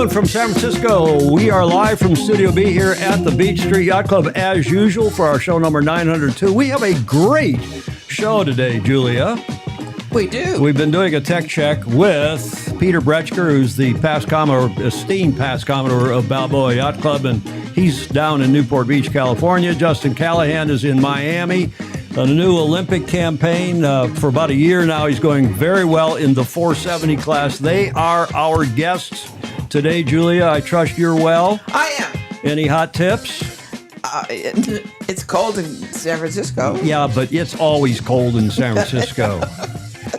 afternoon from San Francisco. We are live from Studio B here at the Beach Street Yacht Club as usual for our show number 902. We have a great show today, Julia. We do. We've been doing a tech check with Peter Bretschger, who's the past Commodore, esteemed past Commodore of Balboa Yacht Club, and he's down in Newport Beach, California. Justin Callahan is in Miami. On a new Olympic campaign for about a year now. He's going very well in the 470 class. They are our guests today, Julia. I trust you're well. I am. Any hot tips? It's cold in San Francisco. Yeah, but it's always cold in San Francisco.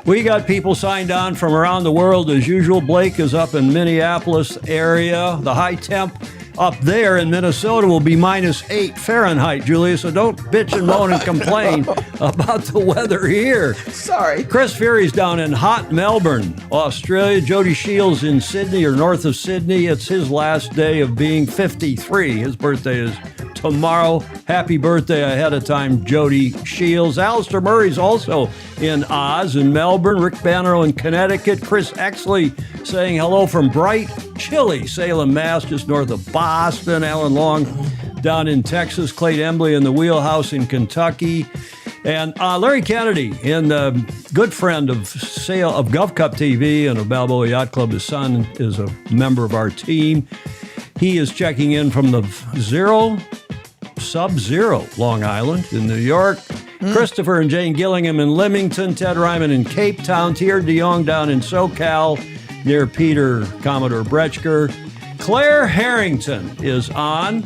We got people signed on from around the world as usual. Blake is up in Minneapolis area. The high temp up there in Minnesota will be -8 Fahrenheit, Julia, so don't bitch and moan and complain about the weather here. Sorry. Chris Fury's down in hot Melbourne, Australia. Jody Shields in Sydney or north of Sydney. It's his last day of being 53. His birthday is tomorrow. Happy birthday ahead of time, Jody Shields. Alistair Murray's also in Oz in Melbourne. Rick Banner in Connecticut. Chris Exley saying hello from bright, chilly Salem, Mass, just north of Boston. Alan Long down in Texas. Clayton Embley in the Wheelhouse in Kentucky. And Larry Kennedy, and good friend of Gulf Cup TV and of Balboa Yacht Club. His son is a member of our team. He is checking in from the Sub-Zero Long Island in New York. Christopher and Jane Gillingham in Leamington. Ted Ryman in Cape Town. Tier DeYoung down in SoCal near Peter Commodore Bretschger. Claire Harrington is on,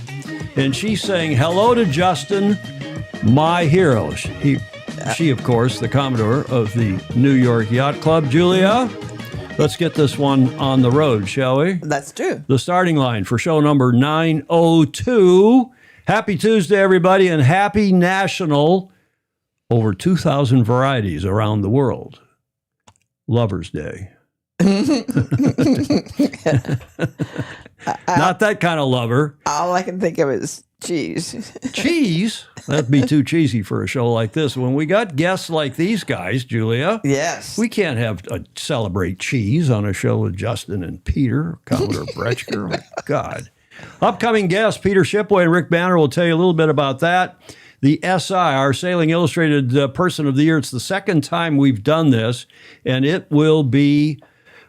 and she's saying hello to Justin, my hero. She, of course, the Commodore of the New York Yacht Club. Julia, let's get this one on the road, shall we? Let's do. The starting line for show number 902. Happy Tuesday, everybody, and happy National over 2,000 varieties around the world Lover's Day. Not that kind of lover. All I can think of is cheese. Cheese? That'd be too cheesy for a show like this. When we got guests like these guys, Julia, Yes. we can't have celebrate cheese on a show with Justin and Peter, Commodore Bretschger. Oh, my God. Upcoming guests, Peter Shipway and Rick Banner will tell you a little bit about that. The SI, our Sailing Illustrated Person of the Year. It's the second time we've done this, and it will be,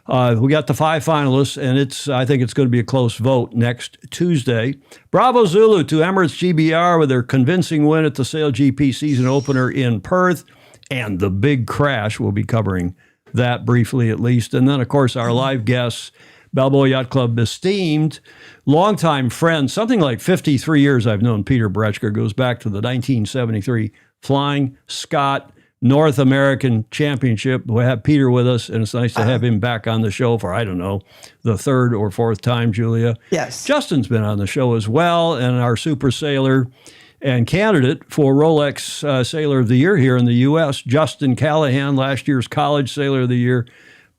we got the 5 finalists, and I think it's going to be a close vote next Tuesday. Bravo Zulu to Emirates GBR with their convincing win at the Sail GP season opener in Perth, and the big crash. We'll be covering that briefly at least. And then, of course, our live guests, Balboa Yacht Club esteemed longtime friend, something like 53 years I've known Peter Bretschger, goes back to the 1973 Flying Scott North American Championship. We have Peter with us, and it's nice to have him back on the show for, I don't know, the 3rd or 4th time, Julia. Yes. Justin's been on the show as well, and our super sailor and candidate for Rolex Sailor of the Year here in the U.S., Justin Callahan, last year's College Sailor of the Year.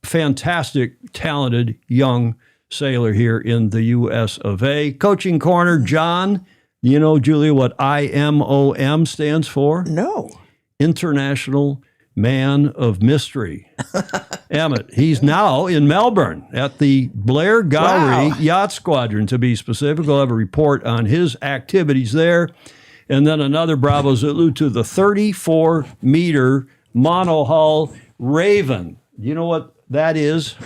Fantastic, talented, young sailor here in the U.S. of A. Coaching Corner, John. You know, Julia, what IMOM stands for? No. International Man of Mystery. Emmett, he's now in Melbourne at the Blair Gowrie Yacht Squadron, to be specific. We'll have a report on his activities there. And then another Bravo Zulu to the 34-meter monohull Raven. You know what that is?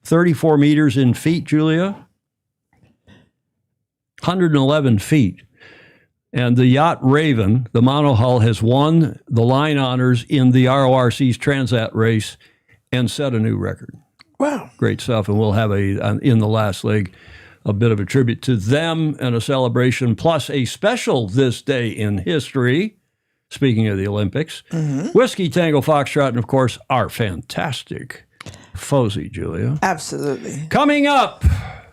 34 meters in feet, Julia? 111 feet. And the yacht Raven, the monohull, has won the line honors in the RORC's Transat race and set a new record. Wow. Great stuff. And we'll have in the last leg a bit of a tribute to them and a celebration, plus a special this day in history. Speaking of the Olympics, Whiskey Tango Foxtrot, and of course, our fantastic Fozy, Julia. Absolutely. Coming up.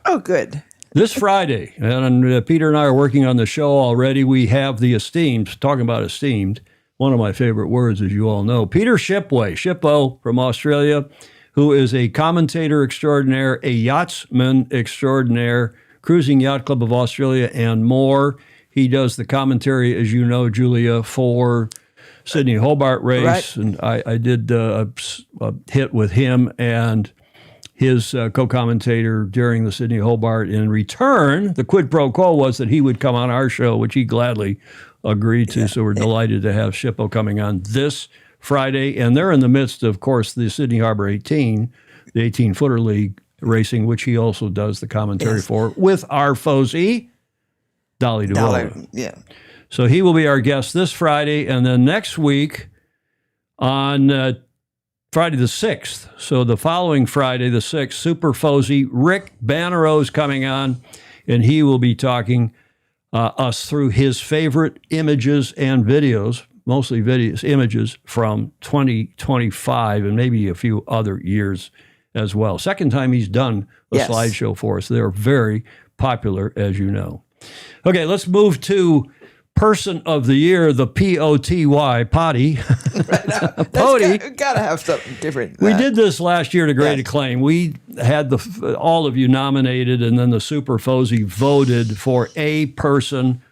Oh, good. This Friday, and Peter and I are working on the show already. We have the esteemed, talking about esteemed, one of my favorite words, as you all know, Peter Shipway, Shippo from Australia, who is a commentator extraordinaire, a yachtsman extraordinaire, Cruising Yacht Club of Australia, and more. He does the commentary, as you know, Julia, for Sydney Hobart race, right. And I did a hit with him, and his co-commentator during the Sydney Hobart. In return, the quid pro quo was that he would come on our show, which he gladly agreed to. So we're delighted to have Shippo coming on this Friday. And they're in the midst, of course, the Sydney Harbor 18, the 18-footer league racing, which he also does the commentary for with our Fozy, Dolly DeVoe. Yeah. So he will be our guest this Friday. And then next week on Friday the 6th, so the following Friday the 6th, Super Fozy, Rick Bannerow's coming on, and he will be talking us through his favorite images and videos, mostly videos, images from 2025 and maybe a few other years as well. Second time he's done a slideshow for us. They're very popular, as you know. Okay, let's move to Person of the Year, the POTY, Potty. Potty. Got to have something different. We did this last year to great acclaim. We had all of you nominated, and then the Super Fozy voted for a person,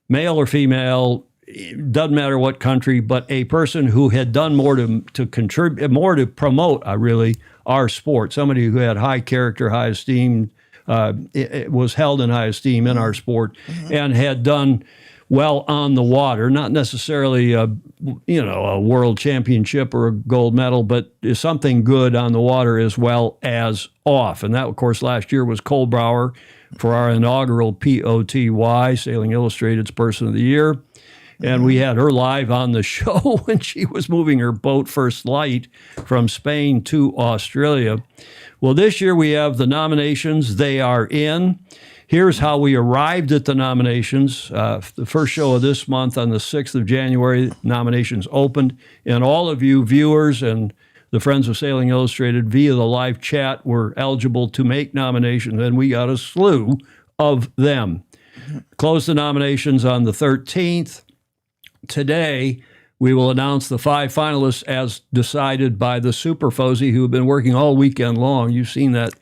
male or female, doesn't matter what country, but a person who had done more to contribute, more to promote, really, our sport. Somebody who had high character, high esteem, it was held in high esteem in our sport, and had done well on the water, not necessarily a world championship or a gold medal, but is something good on the water as well as off. And that, of course, last year was Cole Brower for our inaugural POTY, Sailing Illustrated's Person of the Year. And we had her live on the show when she was moving her boat First Light from Spain to Australia. Well, this year we have the nominations. They are in. Here's how we arrived at the nominations. The first show of this month on the 6th of January, nominations opened, and all of you viewers and the Friends of Sailing Illustrated via the live chat were eligible to make nominations, and we got a slew of them. Closed the nominations on the 13th. Today, we will announce the 5 finalists as decided by the Super Fozy, who have been working all weekend long. You've seen that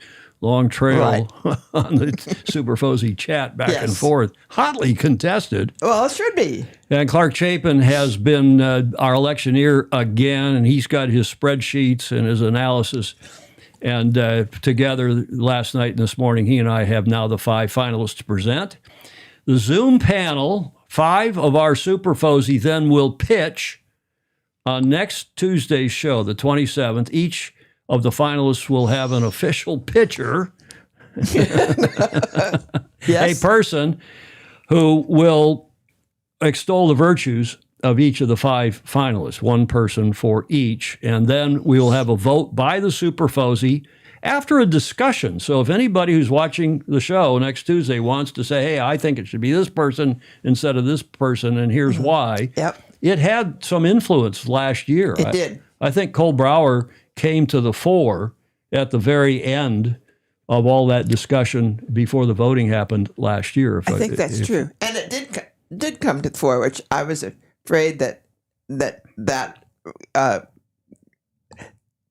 long trail on the Super Fozy chat back and forth. Hotly contested. Well, it should be. And Clark Chapin has been our electioneer again, and he's got his spreadsheets and his analysis. And together last night and this morning, he and I have now the 5 finalists to present. The Zoom panel, 5 of our Super Fozy then will pitch on next Tuesday's show, the 27th. Each of the finalists will have an official pitcher, a person who will extol the virtues of each of the 5 finalists, one person for each. And then we will have a vote by the Super Fozy after a discussion. So if anybody who's watching the show next Tuesday wants to say, hey, I think it should be this person instead of this person, and here's why. It had some influence last year. It did. I think Cole Brower came to the fore at the very end of all that discussion before the voting happened last year. I think that's true. And it did come to the fore, which I was afraid that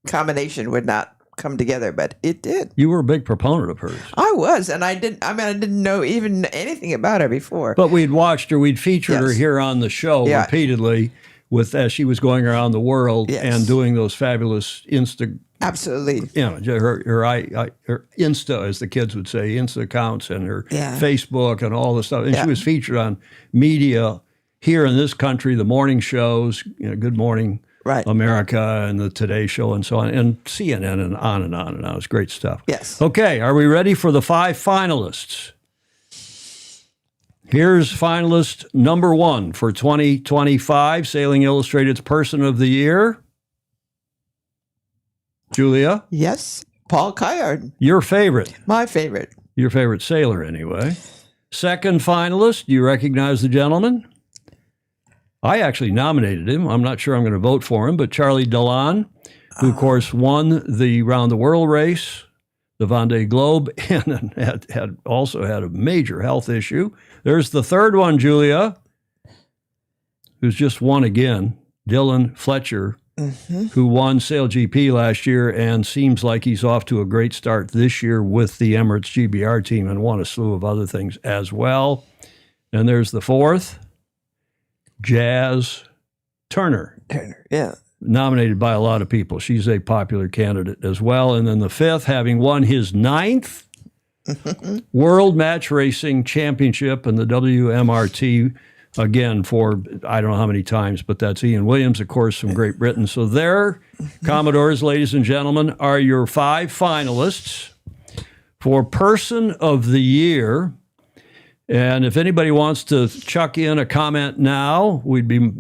combination would not come together, but it did. You were a big proponent of hers. I was, and I didn't know even anything about her before. But we'd watched her, we'd featured her here on the show repeatedly as she was going around the world and doing those fabulous Absolutely. Her Insta, as the kids would say, Insta accounts and her Facebook and all the stuff. And she was featured on media here in this country, the morning shows, Good Morning America and the Today Show and so on, and CNN and on and on and on. It's great stuff. Yes. Okay, are we ready for the 5 finalists? Here's finalist number 1 for 2025, Sailing Illustrated's Person of the Year. Julia? Yes. Paul Kayard. Your favorite. My favorite. Your favorite sailor, anyway. Second finalist, do you recognize the gentleman? I actually nominated him. I'm not sure I'm going to vote for him, but Charlie Dillon, who, of course, won the Round the World race, the Vendée Globe, and had also had a major health issue. There's the third one, Julia, who's just won again, Dylan Fletcher, who won Sail GP last year and seems like he's off to a great start this year with the Emirates GBR team and won a slew of other things as well. And there's the fourth, Jazz Turner. Yeah. nominated by a lot of people. She's a popular candidate as well. And then the fifth, having won his 9th World Match Racing Championship in the WMRT, again, for I don't know how many times, but that's Ian Williams, of course, from Great Britain. So there, Commodores, ladies and gentlemen, are your 5 finalists for Person of the Year. And if anybody wants to chuck in a comment now, we'd be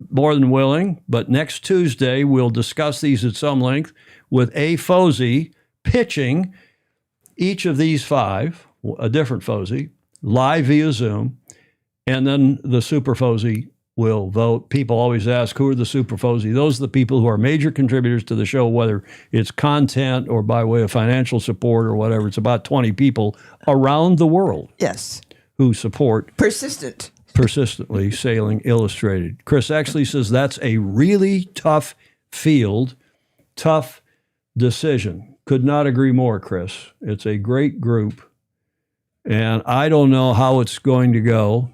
more than willing. But next Tuesday, we'll discuss these at some length with A. Fozy pitching each of these 5, a different Fozy, live via Zoom. And then the Super Fozy will vote. People always ask, who are the Super Fozy? Those are the people who are major contributors to the show, whether it's content or by way of financial support or whatever. It's about 20 people around the world. Yes. Who support persistently Sailing Illustrated. Chris Exley says that's a really tough field, tough decision. Could not agree more, Chris. It's a great group, and I don't know how it's going to go.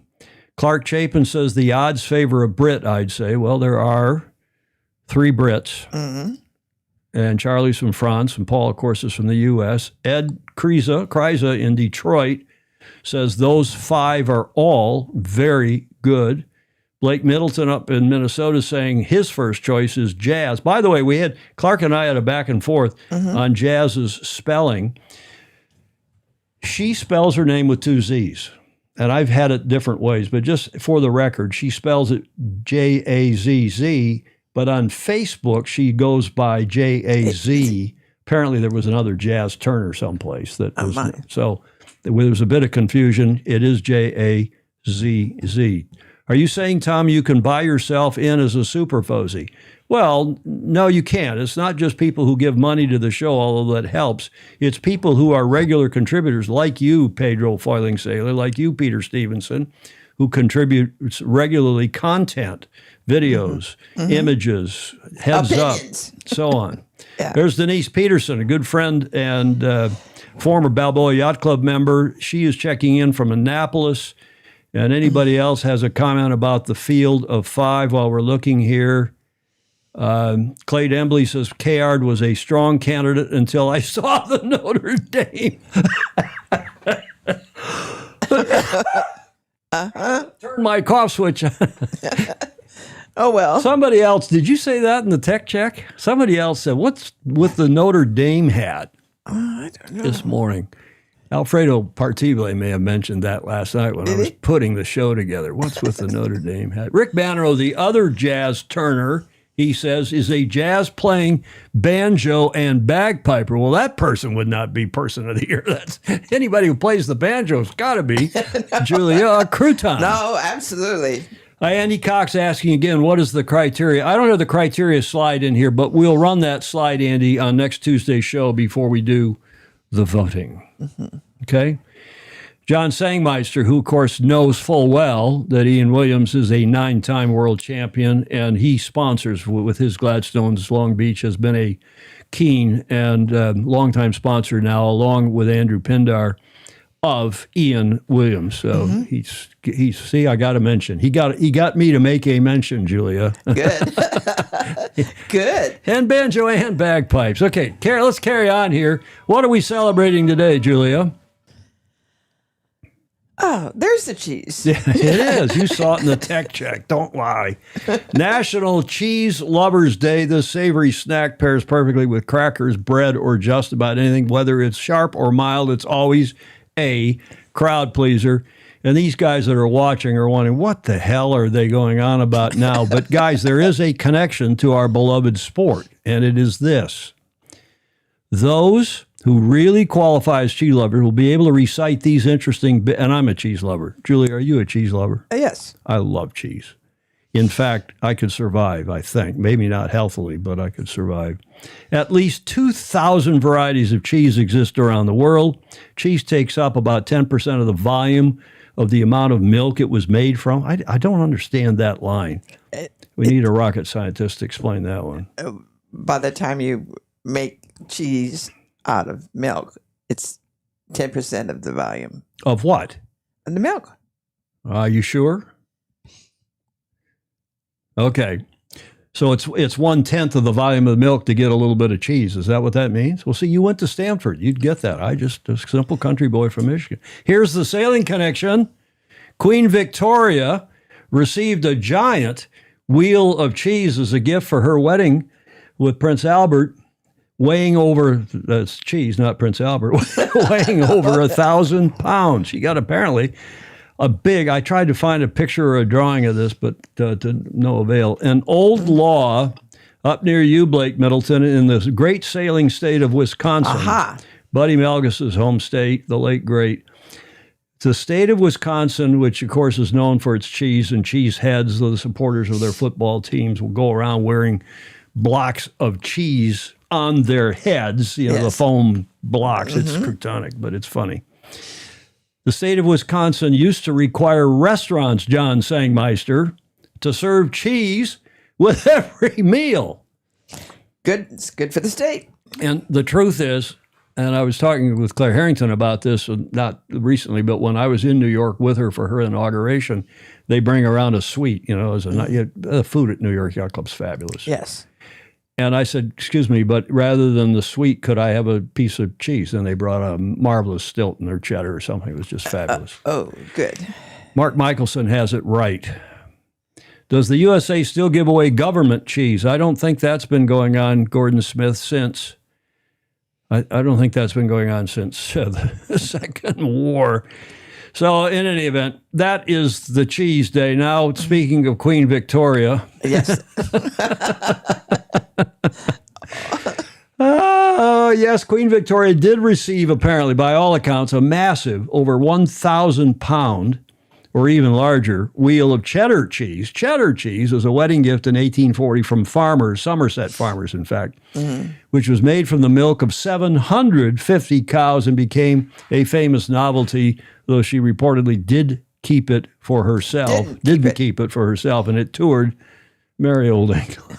Clark Chapin says the odds favor a Brit, I'd say. Well, there are 3 Brits, and Charlie's from France, and Paul, of course, is from the U.S. Ed Kriza in Detroit says those 5 are all very good. Blake Middleton up in Minnesota saying his first choice is Jazz. By the way, Clark and I had a back and forth on Jazz's spelling. She spells her name with 2 Z's, and I've had it different ways, but just for the record, she spells it Jazz, but on Facebook, she goes by Jaz. Apparently, there was another Jazz Turner someplace that was, so there was a bit of confusion. It is Jazz. Are you saying, Tom, you can buy yourself in as a Super Fozy? Well, no, you can't. It's not just people who give money to the show, although that helps. It's people who are regular contributors like you, Pedro Foiling Sailor, like you, Peter Stevenson, who contribute regularly content, videos, images, heads Opinions. up, so on. Yeah. There's Denise Peterson, a good friend and former Balboa Yacht Club member. She is checking in from Annapolis. And anybody else has a comment about the field of 5 while we're looking here? Clay Dembley says, Kayard was a strong candidate until I saw the Notre Dame. Turn my cough switch on. Oh, well. Somebody else, did you say that in the tech check? Somebody else said, what's with the Notre Dame hat I don't know. this morning? Alfredo Partible may have mentioned that last night when I was putting the show together. What's with the Notre Dame hat? Rick Bannerow, the other Jazz Turner, he says, is a jazz playing banjo and bagpiper. Well, that person would not be Person of the Year. That's anybody who plays the banjo has got to be Julia Crouton. No, absolutely. Andy Cox asking again, what is the criteria? I don't have the criteria slide in here, but we'll run that slide, Andy, on next Tuesday's show before we do the voting. Okay? John Sangmeister, who, of course, knows full well that Ian Williams is a 9-time world champion, and he sponsors with his Gladstones Long Beach, has been a keen and longtime sponsor now, along with Andrew Pindar, of Ian Williams. So he's see, I got to mention. He got me to make a mention, Julia. Good. Good. And banjo and bagpipes. Okay, let's carry on here. What are we celebrating today, Julia? Oh, there's the cheese. Yeah, it is. You saw it in the tech check. Don't lie. National Cheese Lovers Day. This savory snack pairs perfectly with crackers, bread, or just about anything. Whether it's sharp or mild, it's always a crowd pleaser. And these guys that are watching are wondering, what the hell are they going on about now? But guys, there is a connection to our beloved sport, and it is this. Those who really qualify as cheese lovers will be able to recite these interesting, and I'm a cheese lover. Julie, are you a cheese lover? Yes. I love cheese. In fact, I could survive, I think. Maybe not healthily, but I could survive. At least 2,000 varieties of cheese exist around the world. Cheese takes up about 10% of the volume of the amount of milk it was made from. I don't understand that line. We need a rocket scientist to explain that one. By the time you make cheese out of milk, it's 10% of the volume. Of what? Of the milk. Are you sure? Okay. So it's 1/10 of the volume of the milk to get a little bit of cheese. Is that what that means? Well, see, you went to Stanford. You'd get that. I just a simple country boy from Michigan. Here's the sailing connection. Queen Victoria received a giant wheel of cheese as a gift for her wedding with Prince Albert, weighing over, that's cheese, not Prince Albert, weighing over 1,000 pounds. She got apparently a big, I tried to find a picture or a drawing of this, but to no avail. An old law up near you, Blake Middleton, in the great sailing state of Wisconsin. Aha. Buddy Malgus's home state, the late great. The state of Wisconsin, which of course is known for its cheese and cheese heads, the supporters of their football teams will go around wearing blocks of cheese on their heads, you know, the foam blocks. It's cryptonic, but it's funny. The state of Wisconsin used to require restaurants, John Sangmeister, to serve cheese with every meal. Good. It's good for the state. And the truth is, and I was talking with Claire Harrington about this, not recently, but when I was in New York with her for her inauguration, they bring around a suite, you know, as the food at New York Yacht Club's fabulous. Yes. And I said, excuse me, but rather than the sweet, could I have a piece of cheese? And they brought a marvelous Stilton or cheddar or something. It was just fabulous. Oh, good. Mark Michelson has it right. Does the USA still give away government cheese? I don't think that's been going on, Gordon Smith, since... I don't think that's been going on since the Second War. So in any event, that is the cheese day. Now, speaking of Queen Victoria. Yes. Yes, Queen Victoria did receive, apparently, by all accounts, a massive, over 1,000 pound, or even larger, wheel of cheddar cheese. Cheddar cheese was a wedding gift in 1840 from farmers, Somerset farmers, in fact, which was made from the milk of 750 cows and became a famous novelty, though she reportedly did keep it for herself. Didn't keep it for herself, and it toured merry old England.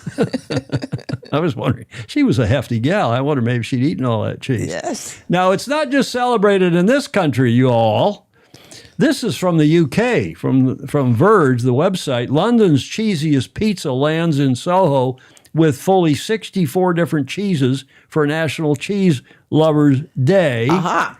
I was wondering, she was a hefty gal. I wonder maybe she'd eaten all that cheese. Yes. Now, it's not just celebrated in this country, you all. This is from the UK, from Verge, the website. London's cheesiest pizza lands in Soho with fully 64 different cheeses for National Cheese Lovers Day. Aha.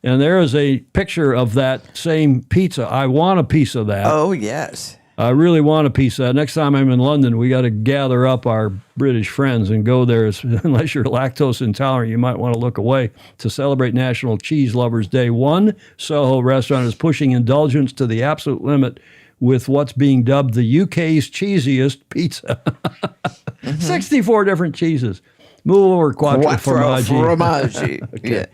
And there is a picture of that same pizza. I want a piece of that. Oh, yes. I really want a piece of that. Next time I'm in London, we got to gather up our British friends and go there. Unless you're lactose intolerant, you might want to look away. To celebrate National Cheese Lovers Day, one Soho restaurant is pushing indulgence to the absolute limit with what's being dubbed the UK's cheesiest pizza. 64 different cheeses. Move over, quattro formaggi. Okay. Yeah.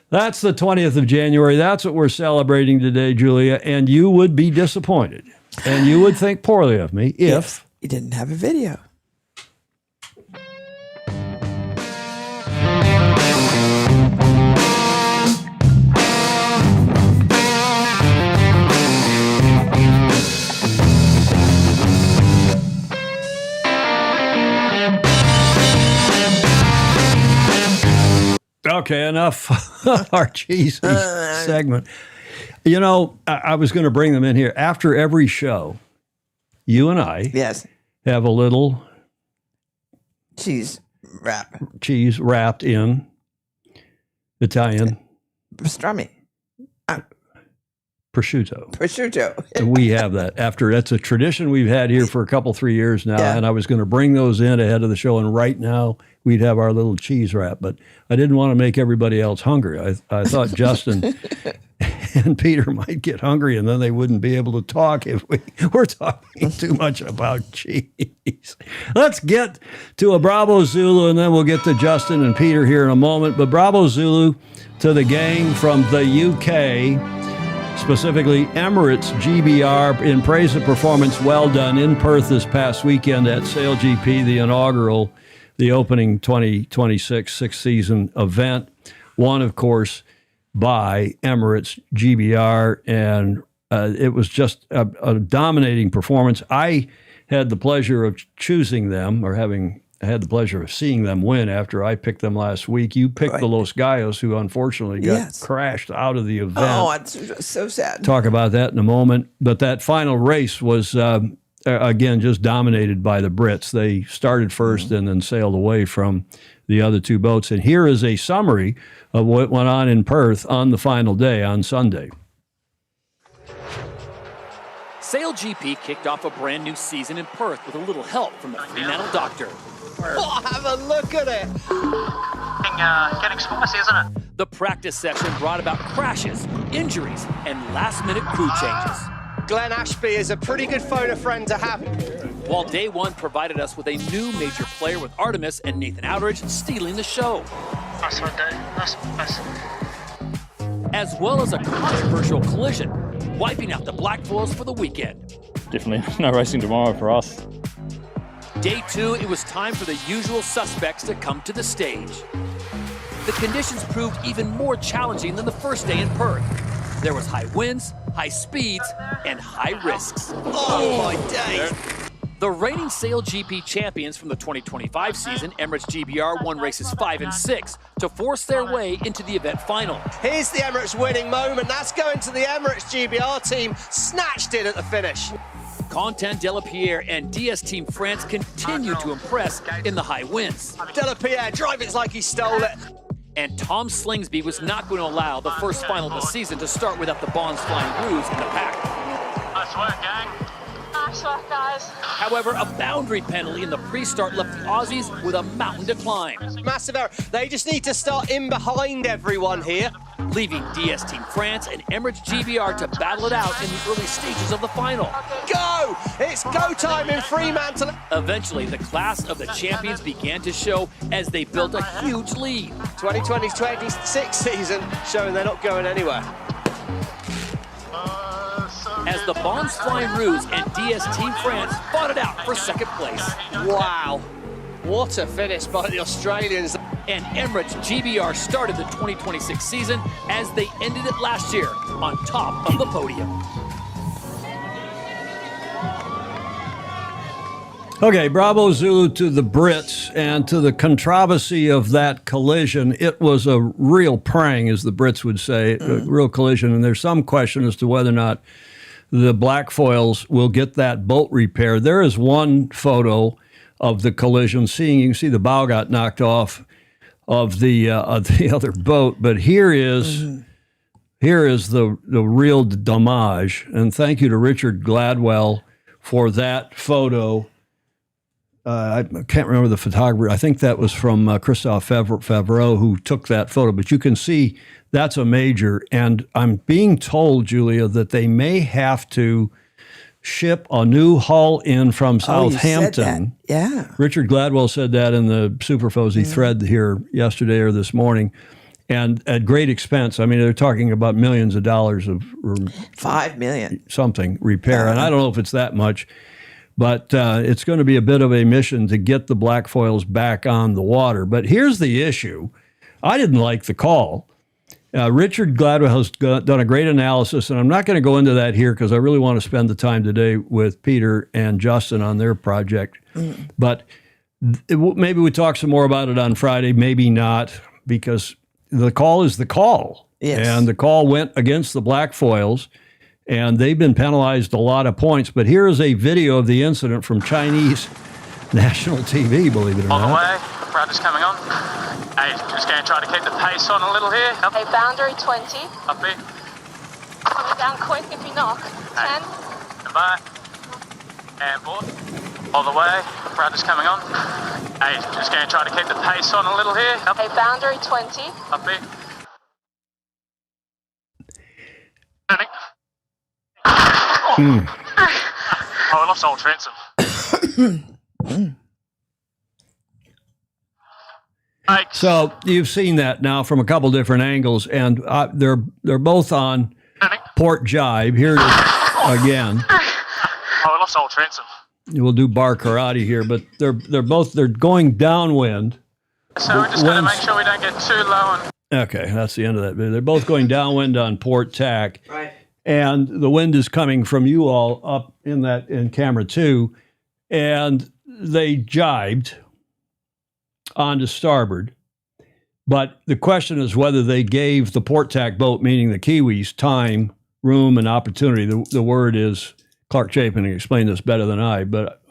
That's the 20th of January. That's what we're celebrating today, Julia, and you would be disappointed. And you would think poorly of me if you didn't have a video. Okay, enough of our cheesy segment. You know, I was going to bring them in here. After every show, you and I have a little cheese wrapped in Italian pastrami. Prosciutto. And we have that. That's a tradition we've had here for a couple, 3 years now. Yeah. And I was going to bring those in ahead of the show. And right now we'd have our little cheese wrap. But I didn't want to make everybody else hungry. I thought Justin and Peter might get hungry and then they wouldn't be able to talk if we were talking too much about cheese. Let's get to a Bravo Zulu and then we'll get to Justin and Peter here in a moment. But Bravo Zulu to the gang from the UK. Specifically, Emirates GBR in praise of performance well done in Perth this past weekend at Sail GP, the opening 2026 sixth season event. Won, of course, by Emirates GBR, and it was just a dominating performance. I had the pleasure of choosing them, or I had the pleasure of seeing them win after I picked them last week. You picked the Los Gallos, who unfortunately got crashed out of the event. Oh, it's so sad. Talk about that in a moment. But that final race was again, just dominated by the Brits. They started first and then sailed away from the other two boats. And here is a summary of what went on in Perth on the final day on Sunday. Sail GP kicked off a brand new season in Perth with a little help from the Fremantle doctor. Oh, have a look at it. Getting spicy, isn't it? The practice session brought about crashes, injuries, and last-minute crew changes. Glenn Ashby is a pretty good photo friend to have. While day one provided us with a new major player with Artemis and Nathan Outridge stealing the show. Nice one, Dave. Nice. As well as a controversial collision, wiping out the Blackfoils for the weekend. Definitely no racing tomorrow for us. Day two, it was time for the usual suspects to come to the stage. The conditions proved even more challenging than the first day in Perth. There was high winds, high speeds, and high risks. Oh my days. The reigning Sail GP champions from the 2025 season, Emirates GBR, won races 5 and 6 to force their way into the event final. Here's the Emirates winning moment. That's going to the Emirates GBR team. Snatched it at the finish. Quentin Delapierre and DS Team France continue to impress in the high winds. Delapierre driving like he stole it. And Tom Slingsby was not going to allow the first final of the season to start without the Bonds Flying Ruse in the pack. Nice work, gang. Nice work, guys. However, a boundary penalty in the pre-start left the Aussies with a mountain to climb, Massive error. They just need to start in behind everyone here. leaving DS Team France and Emirates GBR to battle it out in the early stages of the final. Go! It's go time in Fremantle. Eventually, the class of the champions began to show as they built a huge lead. 2020-26 season showing they're not going anywhere. As the Bonds Flying Ruse and DS Team France fought it out for second place. Wow. What a finish by the Australians. And Emirates GBR started the 2026 season as they ended it last year on top of the podium. Okay, bravo Zulu to the Brits and to the controversy of that collision. It was a real prang, as the Brits would say, a real collision. And there's some question as to whether or not the Blackfoils will get that boat repaired. There is one photo of the collision. You can see the bow got knocked off of the other boat, but here is the real damage. And thank you to Richard Gladwell for that photo. I can't remember the photographer. I think that was from Christophe Favreau who took that photo. But you can see that's a major. And I'm being told, Julia, that they may have to ship a new hull in from Southampton. Yeah. Richard Gladwell said that in the Super Fozzy thread here yesterday or this morning. And at great expense. I mean, they're talking about millions of dollars of $5 million. something repair. And I don't know if it's that much. But it's going to be a bit of a mission to get the Blackfoils back on the water. But here's the issue. I didn't like the call. Richard Gladwell has done a great analysis, and I'm not going to go into that here because I really want to spend the time today with Peter and Justin on their project. But maybe we talk some more about it on Friday, maybe not, because the call is the call. Yes. And the call went against the Blackfoils. And they've been penalized a lot of points. But here is a video of the incident from Chinese national TV, believe it or On the not. way, Brad is coming on. Hey, just going to try to keep the pace on a little here. Up, Okay, boundary 20. up it, Coming down quick if you knock. 10. and back, and board. All the way, Brad is coming on. Hey, just going to try to keep the pace on a little here. Up, Okay, boundary 20. up it. Oh, I lost old transom. So you've seen that now from a couple different angles, and they're both on port jibe. Here it is again. Oh, I lost old transom. We'll do bar karate here, but they're going downwind. So we're just going to make sure we don't get too low. Okay, that's the end of that video. They're both going downwind on port tack. Right. And the wind is coming from you all up in camera 2, and they jibed onto starboard. But the question is whether they gave the port tack boat, meaning the Kiwis, time, room, and opportunity. The word is Clark Chapin explained this better than I, but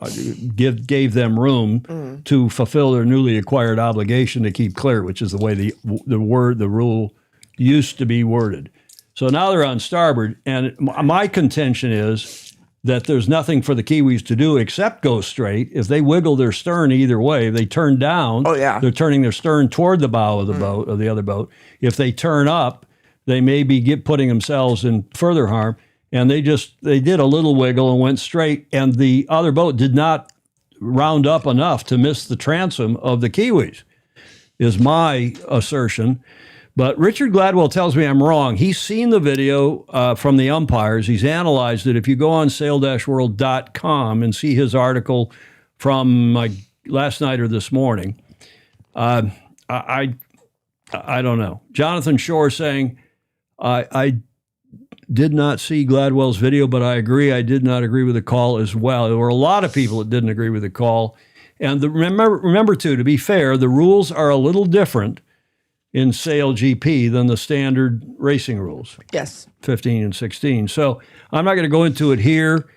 gave them room to fulfill their newly acquired obligation to keep clear, which is the way the rule used to be worded. So now they're on starboard, and my contention is that there's nothing for the Kiwis to do except go straight. If they wiggle their stern either way, if they turn down, they're turning their stern toward the bow of the boat, or the other boat. If they turn up, they may be putting themselves in further harm. And they did a little wiggle and went straight, and the other boat did not round up enough to miss the transom of the Kiwis, is my assertion. But Richard Gladwell tells me I'm wrong. He's seen the video from the umpires. He's analyzed it. If you go on sail-world.com and see his article from last night or this morning, I don't know. Jonathan Shore saying, I did not see Gladwell's video, but I agree. I did not agree with the call as well. There were a lot of people that didn't agree with the call. And remember, too, to be fair, the rules are a little different in Sail GP than the standard racing rules. Yes. 15 and 16. So I'm not going to go into it here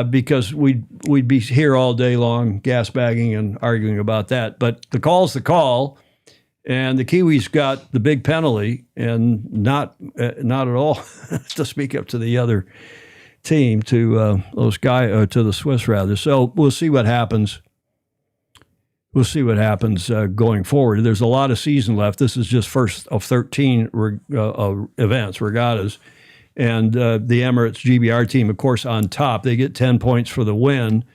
because we'd be here all day long gas bagging and arguing about that. But the call's the call, and the Kiwis got the big penalty, and not at all to speak up to the other team, to to the Swiss rather. So we'll see what happens. We'll see what happens going forward. There's a lot of season left. This is just first of 13 events, regattas. And the Emirates GBR team, of course, on top. They get 10 points for the win.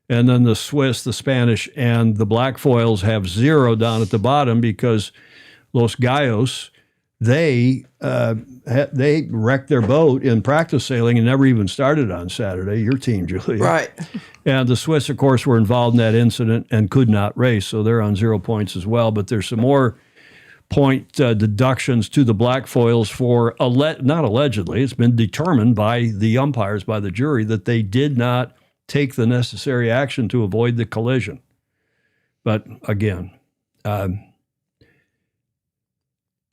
And then the Swiss, the Spanish, and the Black Foils have 0 down at the bottom because Los Gallos, they wrecked their boat in practice sailing and never even started on Saturday. Your team, Julia. Right. And the Swiss, of course, were involved in that incident and could not race, so they're on 0 points as well. But there's some more point deductions to the Black Foils for, not allegedly, it's been determined by the umpires, by the jury, that they did not take the necessary action to avoid the collision. But again, I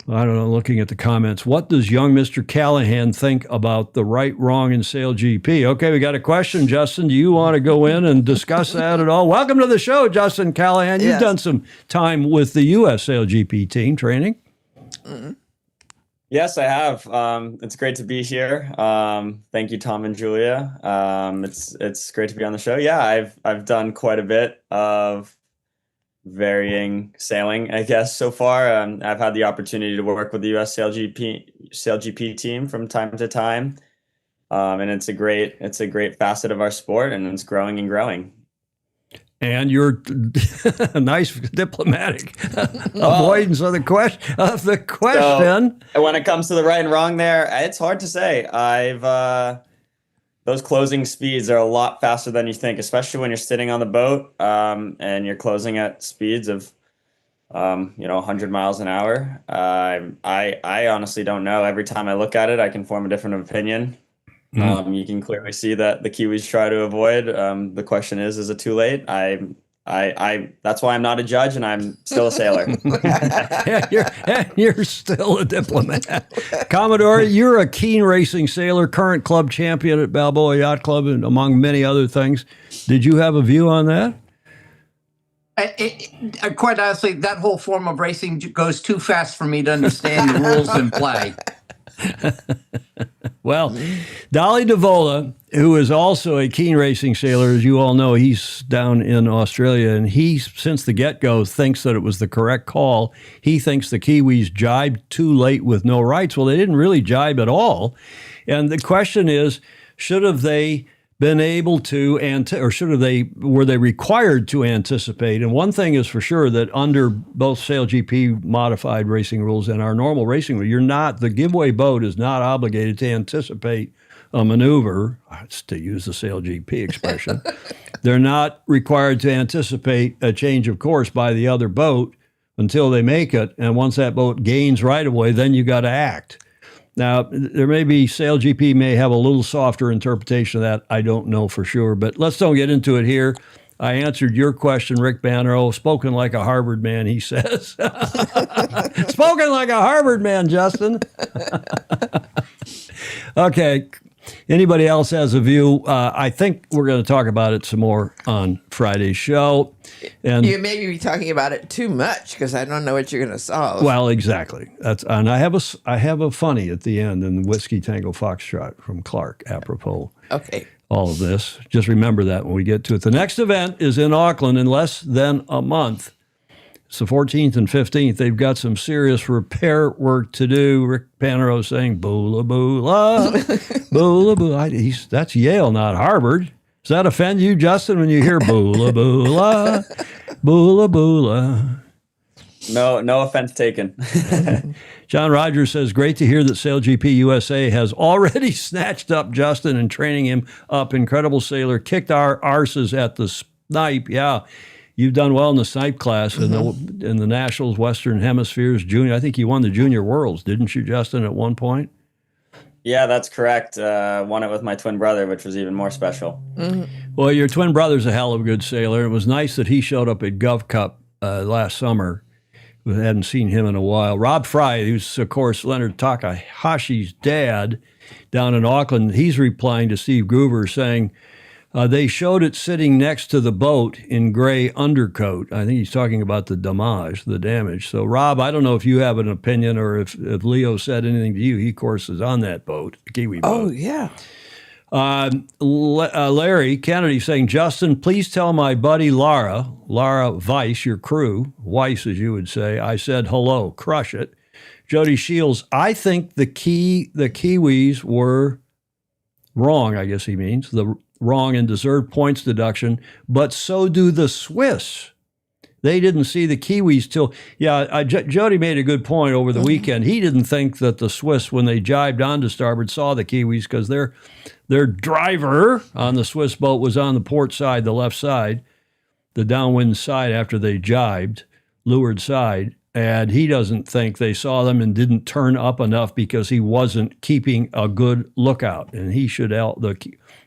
don't know, looking at the comments, what does young Mr. Callahan think about the right, wrong in Sail GP? Okay, we got a question, Justin. Do you want to go in and discuss that at all? Welcome to the show, Justin Callahan. You've done some time with the U.S. Sail GP team training. Mm-hmm. Yes, I have. It's great to be here. Thank you, Tom and Julia. It's great to be on the show. Yeah, I've done quite a bit of varying sailing, I guess, so far. I've had the opportunity to work with the U.S. Sail GP team from time to time, and it's a great facet of our sport, and it's growing and growing. And you're nice diplomatic avoidance of the question. So when it comes to the right and wrong, it's hard to say. Those closing speeds are a lot faster than you think, especially when you're sitting on the boat and you're closing at speeds of 100 miles an hour. I honestly don't know. Every time I look at it, I can form a different opinion. You can clearly see that the Kiwis try to avoid. The question is it too late? That's why I'm not a judge and I'm still a sailor. You're still a diplomat. Commodore, you're a keen racing sailor, current club champion at Balboa Yacht Club, and among many other things. Did you have a view on that? Quite honestly, that whole form of racing goes too fast for me to understand the rules in play. Well, Dolly DeVola, who is also a keen racing sailor, as you all know, he's down in Australia, and he, since the get-go, thinks that it was the correct call. He thinks the Kiwis jibed too late with no rights. Well, they didn't really jibe at all. And the question is, should have they been able to, were they required to anticipate? And one thing is for sure, that under both Sail GP modified racing rules and our normal racing rule, the giveaway boat is not obligated to anticipate a maneuver, to use the Sail GP expression. They're not required to anticipate a change of course by the other boat until they make it. And once that boat gains right of way, then you got to act. Now, there may be, Sail GP may have a little softer interpretation of that. I don't know for sure, but let's don't get into it here. I answered your question, Rick Bannerow, spoken like a Harvard man, he says. Spoken like a Harvard man, Justin. Okay, Anybody else has a view? I think we're going to talk about it some more on Friday's show. And You may be talking about it too much because I don't know what you're going to solve. well, exactly. And I have a funny at the end in Whiskey Tango Foxtrot from Clark, apropos Okay. all of this. Just remember that when we get to it. The next event is in Auckland in less than a month. It's the 14th and 15th. They've got some serious repair work to do. Rick Panero saying, boola, boola, boola, boola. That's Yale, not Harvard. Does that offend you, Justin, when you hear boola, boola, boola, boola? No offense taken. John Rogers says, great to hear that SailGP USA has already snatched up Justin and training him up. Incredible sailor. Kicked our arses at the snipe. Yeah. You've done well in the snipe class in the Nationals, Western Hemispheres, Junior. I think you won the Junior Worlds, didn't you, Justin, at one point? Yeah, that's correct. Won it with my twin brother, which was even more special. Well, your twin brother's a hell of a good sailor. It was nice that he showed up at Gov Cup last summer. We hadn't seen him in a while. Rob Fry, who's, of course, Leonard Takahashi's dad down in Auckland, he's replying to Steve Groover saying, they showed it sitting next to the boat in gray undercoat. I think he's talking about the damage. So, Rob, I don't know if you have an opinion or if Leo said anything to you. He, of course, is on that boat, the Kiwi boat. Oh, yeah. Larry Kennedy saying, Justin, please tell my buddy Lara Weiss, your crew, Weiss as you would say, I said hello, crush it. Jody Shields, I think the Kiwis were wrong, I guess he means, wrong and deserved points deduction, but so do the Swiss. They didn't see the Kiwis till, Jody made a good point over the weekend. He didn't think that the Swiss, when they jibed onto starboard, saw the Kiwis because their driver on the Swiss boat was on the port side, the left side, the downwind side after they jibed, leeward side, and he doesn't think they saw them and didn't turn up enough because he wasn't keeping a good lookout, and he should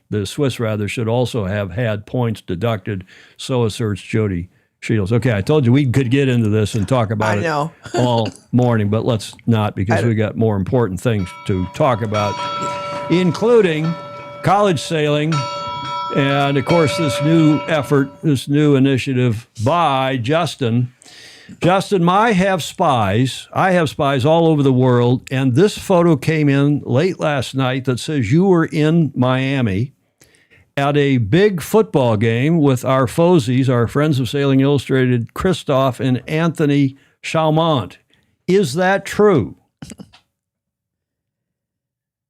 the Swiss rather should also have had points deducted. So asserts Jody Shields. Okay, I told you we could get into this and talk about it all morning, but let's not because we got more important things to talk about, including college sailing and, of course, this new effort, this new initiative by Justin. Justin, I have spies all over the world, and this photo came in late last night that says you were in Miami at a big football game with our Fosies, our Friends of Sailing Illustrated, Christoph and Anthony Chalmont. Is that true?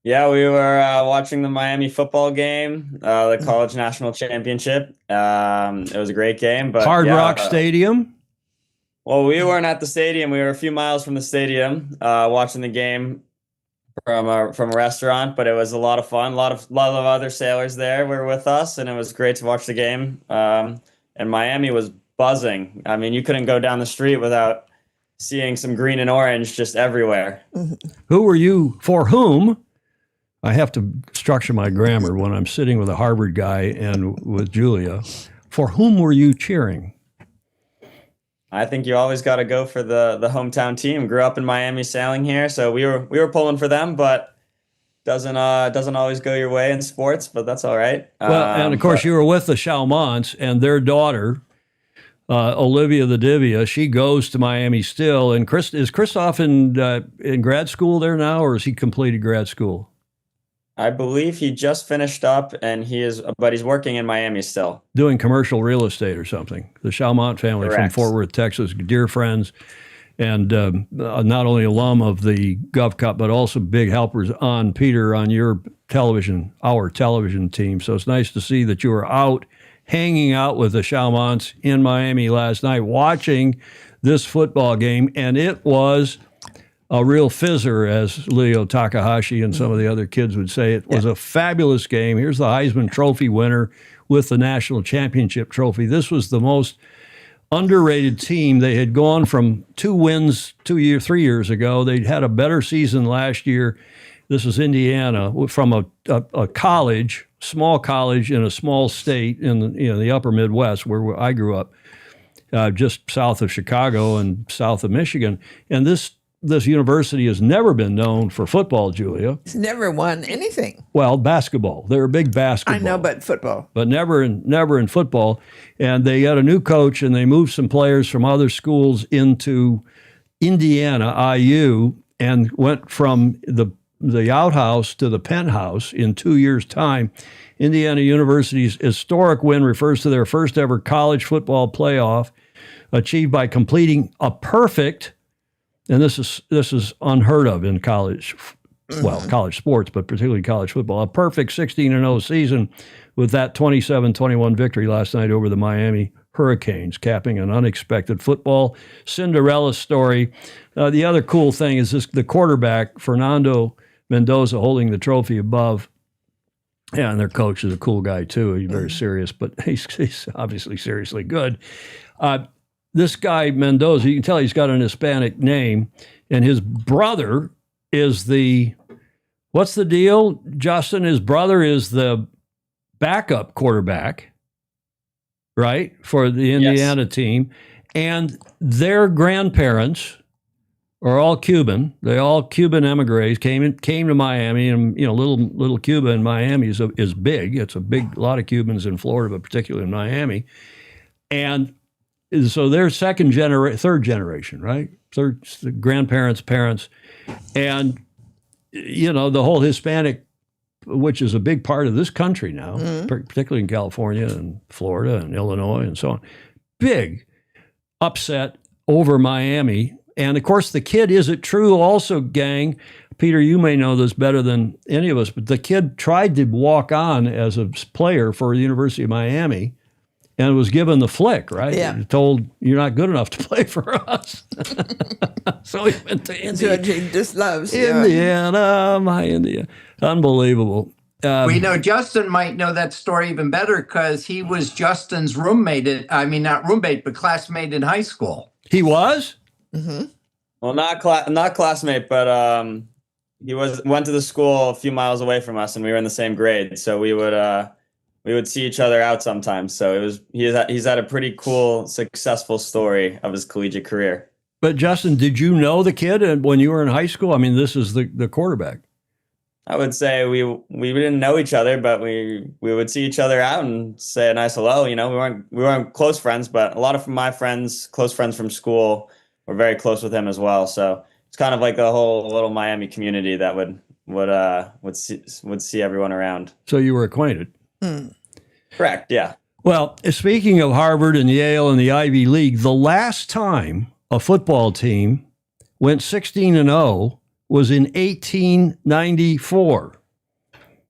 Yeah, we were watching the Miami football game, the college national championship. It was a great game. But Hard Rock Stadium? Well, we weren't at the stadium. We were a few miles from the stadium watching the game from a restaurant, but it was a lot of fun. A lot of other sailors there were with us, and it was great to watch the game. And Miami was buzzing. I mean, you couldn't go down the street without seeing some green and orange just everywhere. Who were you, for whom? I have to structure my grammar when I'm sitting with a Harvard guy and with Julia. For whom were you cheering? I think you always got to go for the hometown team. Grew up in Miami sailing here, so we were pulling for them, but doesn't always go your way in sports, but that's all right. Well, and of course you were with the Chalmonts and their daughter, Olivia the Divya. She goes to Miami still. And is Christoph in grad school there now, or has he completed grad school? I believe he just finished up, but he's working in Miami still. Doing commercial real estate or something. The Chalmont family Correct. from Fort Worth, Texas, dear friends, and not only alum of the Gov Cup, but also big helpers on Peter, on your television, our television team. So it's nice to see that you were out, hanging out with the Chalmonts in Miami last night, watching this football game, and it was a real fizzer, as Leo Takahashi and some of the other kids would say. It was a fabulous game. Here's the Heisman Trophy winner with the national championship trophy. This was the most underrated team. They had gone from 2 wins 3 years ago. They'd had a better season last year. This is Indiana, from a college, small college in a small state in the upper Midwest where I grew up, just south of Chicago and south of Michigan. And this this university has never been known for football, Julia. It's never won anything. Well, basketball. They're a big basketball. I know, but football. But never in football. And they got a new coach, and they moved some players from other schools into Indiana, IU, and went from the outhouse to the penthouse in 2 years' time. Indiana University's historic win refers to their first ever college football playoff, achieved by completing a perfect, and this is unheard of in college, well, college sports, but particularly college football, a perfect 16-0 season with that 27-21 victory last night over the Miami Hurricanes, capping an unexpected football Cinderella story. The other cool thing is the quarterback, Fernando Mendoza, holding the trophy above. Yeah, and their coach is a cool guy, too. He's very serious, but he's obviously seriously good. This guy, Mendoza, you can tell he's got an Hispanic name, and his brother is what's the deal, Justin? His brother is the backup quarterback, right, for the Indiana team, and their grandparents are all Cuban. They all Cuban emigres came to Miami, and little Cuba in Miami is big. It's a lot of Cubans in Florida, but particularly in Miami, and so they're third generation, right? The grandparents, parents, and the whole Hispanic, which is a big part of this country now, particularly in California and Florida and Illinois and so on. Big upset over Miami. And, of course, the kid, is it true also, gang, Peter, you may know this better than any of us, but the kid tried to walk on as a player for the University of Miami and was given the flick, right? Yeah. Told, you're not good enough to play for us. So he went to Indiana. So he just loves Indiana, my India. Unbelievable. We know Justin might know that story even better because he was Justin's roommate. Not roommate, but classmate in high school. He was? Mm-hmm. Well, not classmate, but he went to the school a few miles away from us, and we were in the same grade. So we would see each other out sometimes. So he's had a pretty cool, successful story of his collegiate career. But Justin, did you know the kid when you were in high school? I mean, this is the quarterback. I would say we didn't know each other, but we would see each other out and say a nice hello. We weren't close friends, but a lot of my friends, close friends from school, were very close with him as well. So it's kind of like a whole little Miami community that would see everyone around. So you were acquainted. Correct. Yeah. Well, speaking of Harvard and Yale and the Ivy League, the last time a football team went 16-0 was in 1894.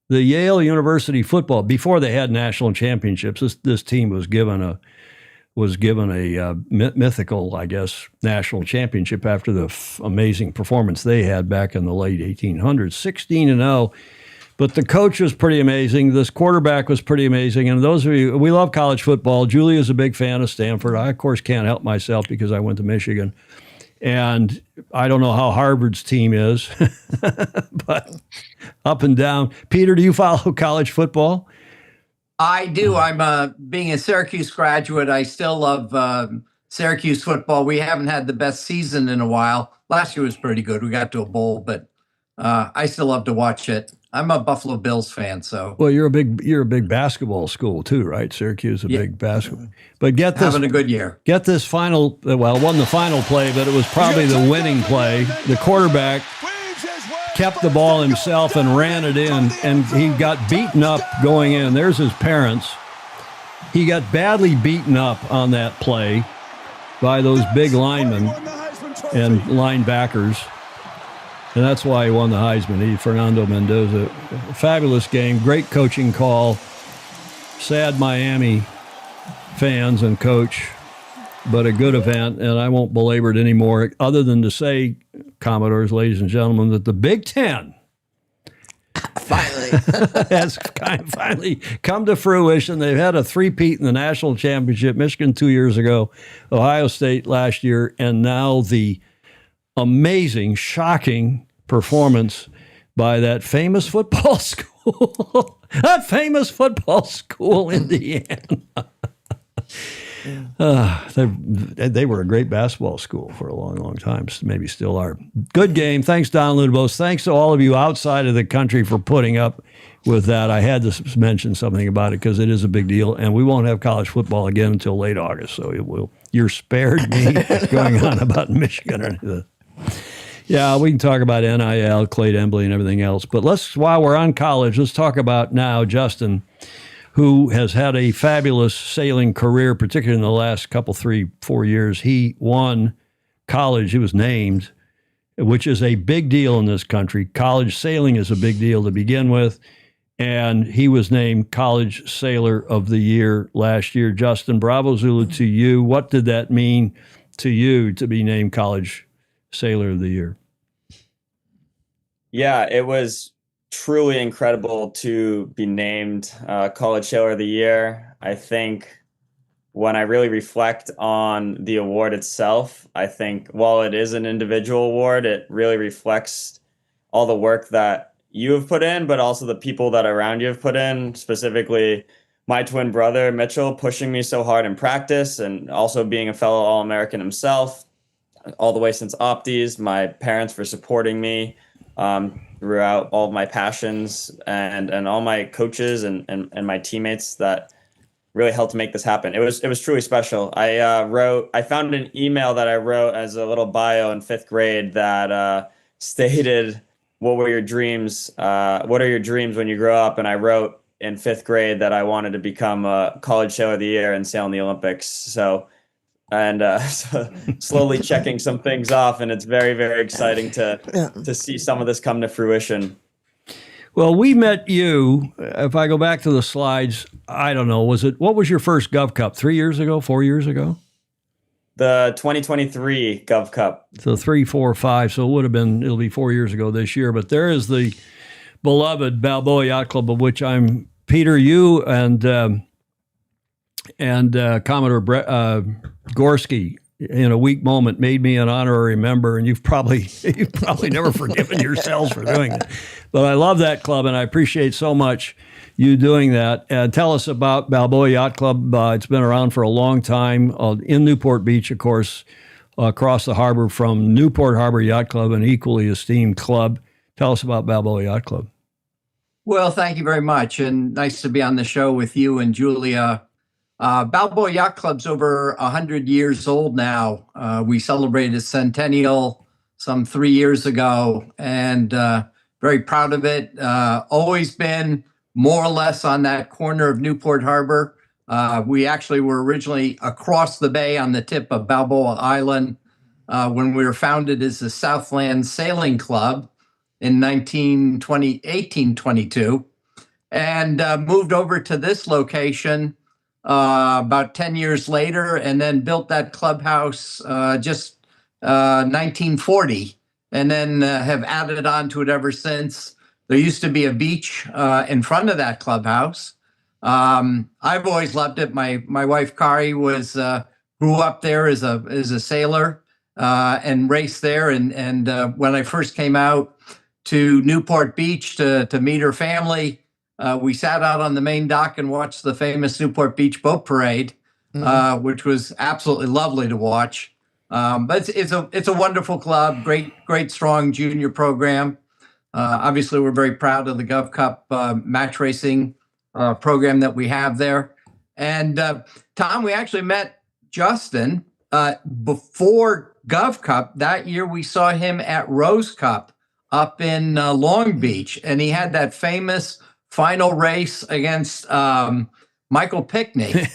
The Yale University football, before they had national championships, this team was given a mythical, I guess, national championship after the amazing performance they had back in the late 1800s, 16-0. But the coach was pretty amazing. This quarterback was pretty amazing. And those of you, we love college football. Julia's a big fan of Stanford. I, of course, can't help myself because I went to Michigan. And I don't know how Harvard's team is, but up and down. Peter, do you follow college football? I do. I'm being a Syracuse graduate. I still love Syracuse football. We haven't had the best season in a while. Last year was pretty good. We got to a bowl, but I still love to watch it. I'm a Buffalo Bills fan, so. Well, you're a big basketball school too, right? Syracuse is a big basketball. But get this, having a good year. Get this final. Well, it wasn't the final play, but it was probably the winning play. The quarterback kept the ball himself and ran it in, and he got beaten up going in. There's his parents. He got badly beaten up on that play by those big linemen and linebackers. And that's why he won the Heisman. Fernando Mendoza. Fabulous game. Great coaching call. Sad Miami fans and coach, but a good event. And I won't belabor it anymore other than to say, Commodores, ladies and gentlemen, that the Big Ten has finally come to fruition. They've had a three-peat in the national championship. Michigan 2 years ago, Ohio State last year, and now the amazing, shocking performance by that famous football school. That famous football school, Indiana. They were a great basketball school for a long, long time. Maybe still are. Good game. Thanks, Don Ludibos. Thanks to all of you outside of the country for putting up with that. I had to mention something about it because it is a big deal, and we won't have college football again until late August. So you're spared me going on about Michigan. Yeah, we can talk about NIL, Clay Embley, and everything else. But while we're on college, let's talk about now Justin, who has had a fabulous sailing career, particularly in the last couple, 3-4 years. He won college. He was named, which is a big deal in this country. College sailing is a big deal to begin with. And he was named College Sailor of the Year last year. Justin, bravo Zulu to you. What did that mean to you to be named College Sailor of the Year? Yeah, it was truly incredible to be named College Sailor of the Year. I think when I really reflect on the award itself, I think while it is an individual award, it really reflects all the work that you have put in, but also the people that around you have put in, specifically my twin brother, Mitchell, pushing me so hard in practice and also being a fellow All-American himself all the way since Opties, my parents for supporting me throughout all of my passions, and all my coaches and my teammates that really helped make this happen. It was truly special. I found an email that I wrote as a little bio in 5th grade that stated, what are your dreams when you grow up? And I wrote in 5th grade that I wanted to become a College Sailor of the Year and sail in the Olympics. So slowly checking some things off, and it's very, very exciting to see some of this come to fruition. Well, we met you, if I go back to the slides, I don't know, what was your first Gov Cup, 3 years ago, 4 years ago? The 2023 Gov Cup. So 3, 4, 5, so it'll be 4 years ago this year, but there is the beloved Balboa Yacht Club, of which I'm Peter, you and Commodore Gorski, in a weak moment, made me an honorary member, and you've probably never forgiven yourselves for doing it. But I love that club, and I appreciate so much you doing that. Tell us about Balboa Yacht Club. It's been around for a long time in Newport Beach, of course, across the harbor from Newport Harbor Yacht Club, an equally esteemed club. Tell us about Balboa Yacht Club. Well, thank you very much, and nice to be on the show with you and Julia. Balboa Yacht Club's over 100 years old now. We celebrated centennial some 3 years ago, and very proud of it. Always been more or less on that corner of Newport Harbor. We actually were originally across the bay on the tip of Balboa Island when we were founded as the Southland Sailing Club in 1822, and moved over to this location about 10 years later, and then built that clubhouse just 1940, and then have added on to it ever since. There used to be a beach in front of that clubhouse. I've always loved it. My wife Kari grew up there as a sailor and raced there. And when I first came out to Newport Beach to meet her family, we sat out on the main dock and watched the famous Newport Beach Boat Parade, which was absolutely lovely to watch. But it's a wonderful club, great strong junior program. Obviously, we're very proud of the Gov Cup match racing program that we have there. And Tom, we actually met Justin before Gov Cup. That year, we saw him at Rose Cup up in Long Beach, and he had that famous final race against Michael Pickney.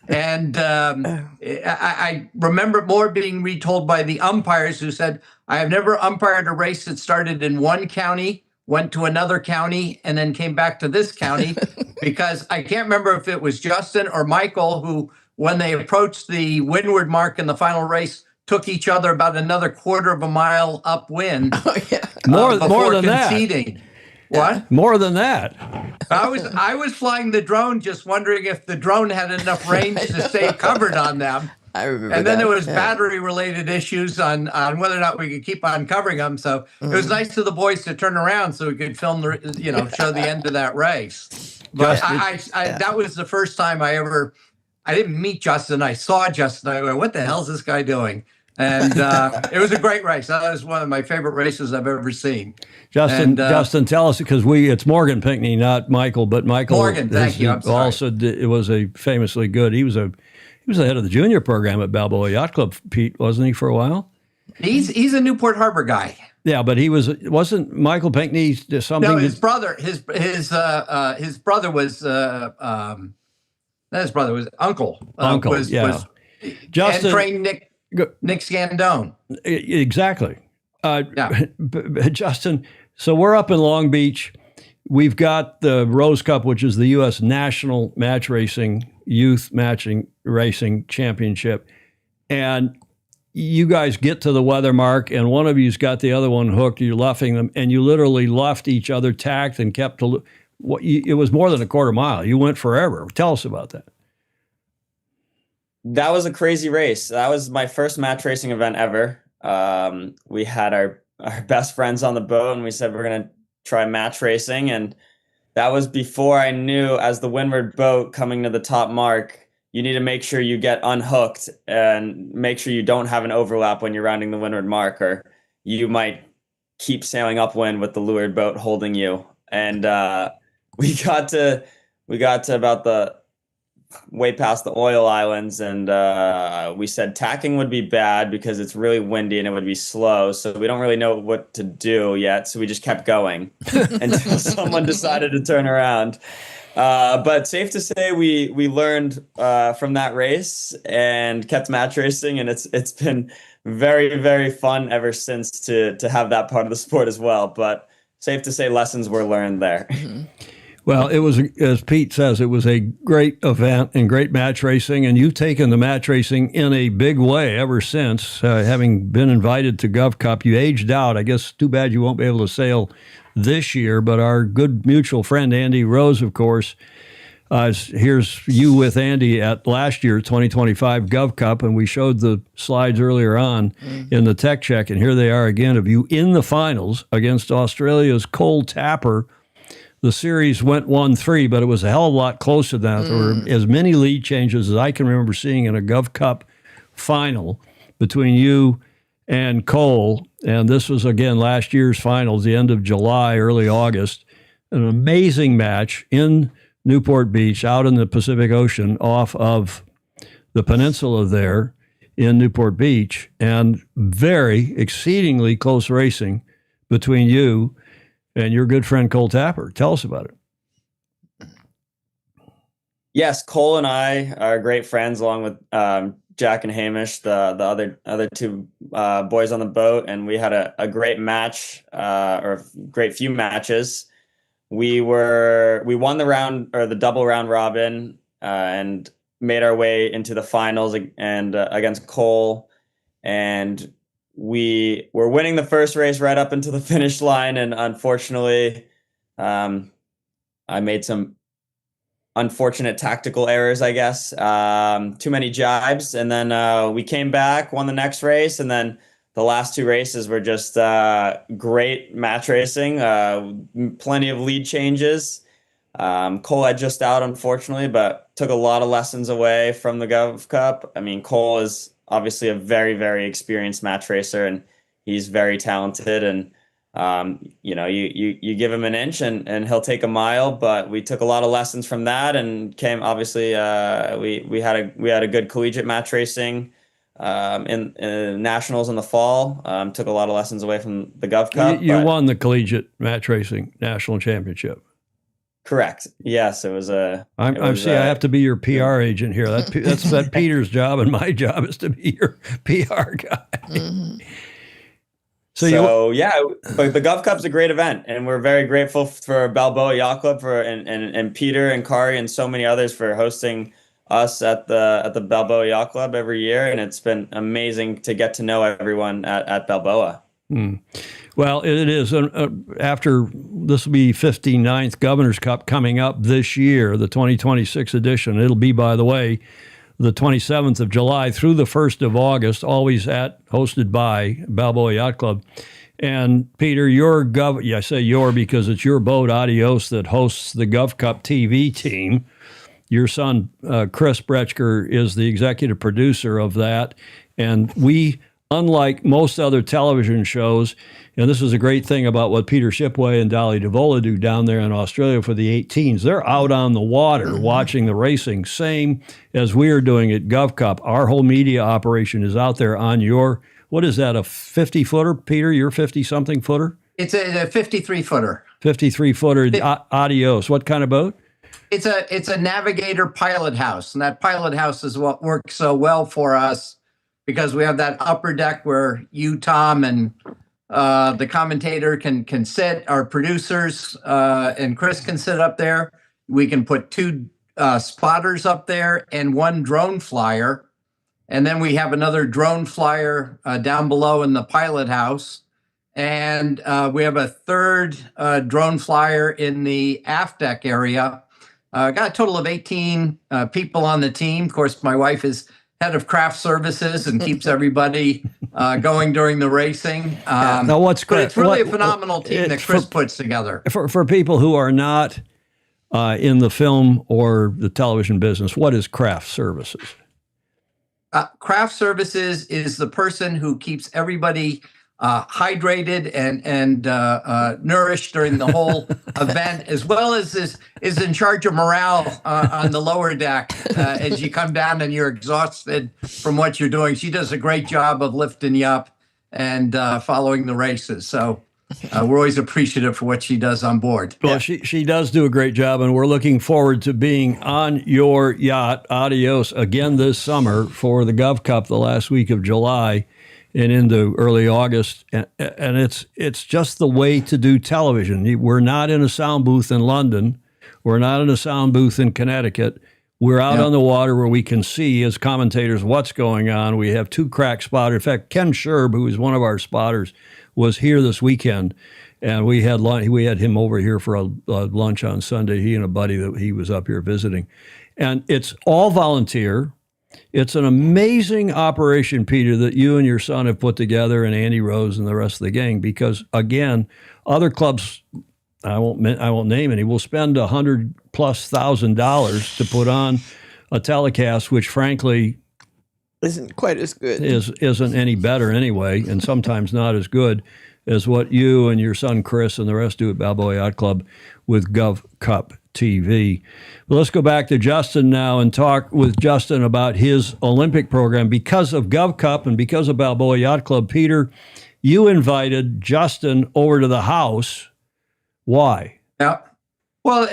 And I remember more being retold by the umpires who said, I have never umpired a race that started in one county, went to another county, and then came back to this county, because I can't remember if it was Justin or Michael who, when they approached the windward mark in the final race, took each other about another quarter of a mile upwind. Oh, yeah. More than conceding. that. What? More than that. I was flying the drone, just wondering if the drone had enough range to stay covered on them. I remember. And then that. there was battery-related issues on whether or not we could keep on covering them. So it was nice to the boys to turn around so we could film show the end of that race. But that was the first time I I didn't meet Justin. I saw Justin. I went, what the hell is this guy doing? And it was a great race. That was one of my favorite races I've ever seen. Justin, And, Justin, tell us, because it's Morgan Pinckney, not Michael, but Michael. Morgan, thank you. I'm sorry. Also, it was a famously good. He was the head of the junior program at Balboa Yacht Club, Pete, wasn't he, for a while? He's a Newport Harbor guy. Yeah, but wasn't Michael Pinckney something? No, his brother was his brother was Uncle. Uncle, yeah. Justin and trained Nick Scandone. Exactly. Yeah. Justin, so we're up in Long Beach. We've got the Rose Cup, which is the U.S. National Match Racing Youth Matching Racing Championship. And you guys get to the weather mark, and one of you's got the other one hooked. You're luffing them, and you literally luffed each other, tacked, and kept to it was more than a quarter mile. You went forever. Tell us about that. That was a crazy race. That was my first match racing event ever. We had our best friends on the boat, and we said we're going to try match racing. And that was before I knew, as the windward boat coming to the top mark, you need to make sure you get unhooked and make sure you don't have an overlap when you're rounding the windward mark, or you might keep sailing upwind with the leeward boat holding you. And we got to about the way past the oil islands, and we said tacking would be bad because it's really windy and it would be slow, so we don't really know what to do yet, so we just kept going until someone decided to turn around. But safe to say we learned from that race and kept match racing, and it's been very, very fun ever since to have that part of the sport as well. But safe to say lessons were learned there. Mm-hmm. Well, it was, as Pete says, it was a great event and great match racing, and you've taken the match racing in a big way ever since, having been invited to Gov Cup. You aged out. I guess too bad you won't be able to sail this year, but our good mutual friend Andy Rose, of course, here's you with Andy at last year's 2025 Gov Cup, and we showed the slides earlier on in the tech check, and here they are again of you in the finals against Australia's Cole Tapper. The series went 1-3, but it was a hell of a lot closer than that. There were as many lead changes as I can remember seeing in a Gov Cup final between you and Cole. And this was, again, last year's finals, the end of July, early August. An amazing match in Newport Beach, out in the Pacific Ocean, off of the peninsula there in Newport Beach, and very exceedingly close racing between you and your good friend Cole Tapper. Tell us about it. Yes, Cole and I are great friends, along with Jack and Hamish, the other two boys on the boat, and we had a great match, or great few matches. We won the round, or the double round robin, and made our way into the finals and against Cole, and we were winning the first race right up into the finish line, and unfortunately, I made some unfortunate tactical errors, I guess. Too many jibes, and then we came back, won the next race, and then the last two races were just great match racing, plenty of lead changes. Cole had just out, unfortunately, but took a lot of lessons away from the Gov Cup. I mean, Cole is obviously a very, very experienced match racer, and he's very talented. And you give him an inch and he'll take a mile. But we took a lot of lessons from that, and came obviously we had a good collegiate match racing in nationals in the fall. Took a lot of lessons away from the Gov Cup. You won the collegiate match racing national championship. Correct. Yes, it was a. I have to be your PR agent here. That's Peter's job, and my job is to be your PR guy. Mm-hmm. But the Gov Cup's a great event, and we're very grateful for Balboa Yacht Club and Peter and Kari and so many others for hosting us at the Balboa Yacht Club every year, and it's been amazing to get to know everyone at Balboa. Well, it is. After this will be 59th Governor's Cup coming up this year, the 2026 edition. It'll be, by the way, the 27th of July through the 1st of August, always hosted by Balboa Yacht Club. And Peter, I say your because it's your boat, Adios, that hosts the Gov Cup TV team. Your son, Chris Bretschger, is the executive producer of that. And we, unlike most other television shows, and this is a great thing about what Peter Shipway and Dolly DeVola do down there in Australia for the 18s. They're out on the water watching the racing, same as we are doing at GovCup. Our whole media operation is out there on your, what is that, a 50-footer, Peter? Your 50-something footer? It's a 53-footer. 53-footer Adios. What kind of boat? It's a Navigator pilot house, and that pilot house is what works so well for us because we have that upper deck where you, Tom, and the commentator can sit. Our producers and Chris can sit up there. We can put 2 spotters up there and 1 drone flyer, and then we have another drone flyer down below in the pilot house. And we have a 3rd drone flyer in the aft deck area. Got a total of 18 people on the team. Of course, my wife is head of craft services and keeps everybody going during the racing. Now, what's but it's really a phenomenal team that Chris puts together. For people who are not in the film or the television business, what is craft services? Craft services is the person who keeps everybody hydrated and nourished during the whole event, as well as is in charge of morale on the lower deck as you come down and you're exhausted from what you're doing. She does a great job of lifting you up and following the races. So we're always appreciative for what she does on board. Well, she does do a great job, and we're looking forward to being on your yacht, Adios, again this summer for the GovCup the last week of July and into early August, and it's just the way to do television. We're not in a sound booth in London. We're not in a sound booth in Connecticut. We're out on the water where we can see as commentators what's going on. We have 2 crack spotters. In fact, Ken Sherb, who is one of our spotters, was here this weekend, and we had him over here for a lunch on Sunday. He and a buddy that he was up here visiting, and it's all volunteer. It's an amazing operation, Peter, that you and your son have put together, and Andy Rose and the rest of the gang. Because again, other clubs, I won't name any, will spend $100,000+ to put on a telecast, which frankly isn't quite as good. Isn't any better anyway, and sometimes not as good as what you and your son Chris and the rest do at Balboa Yacht Club with GovCup TV. But let's go back to Justin now and talk with Justin about his Olympic program. Because of GovCup and because of Balboa Yacht Club, Peter, you invited Justin over to the house. Why? Yeah. Well,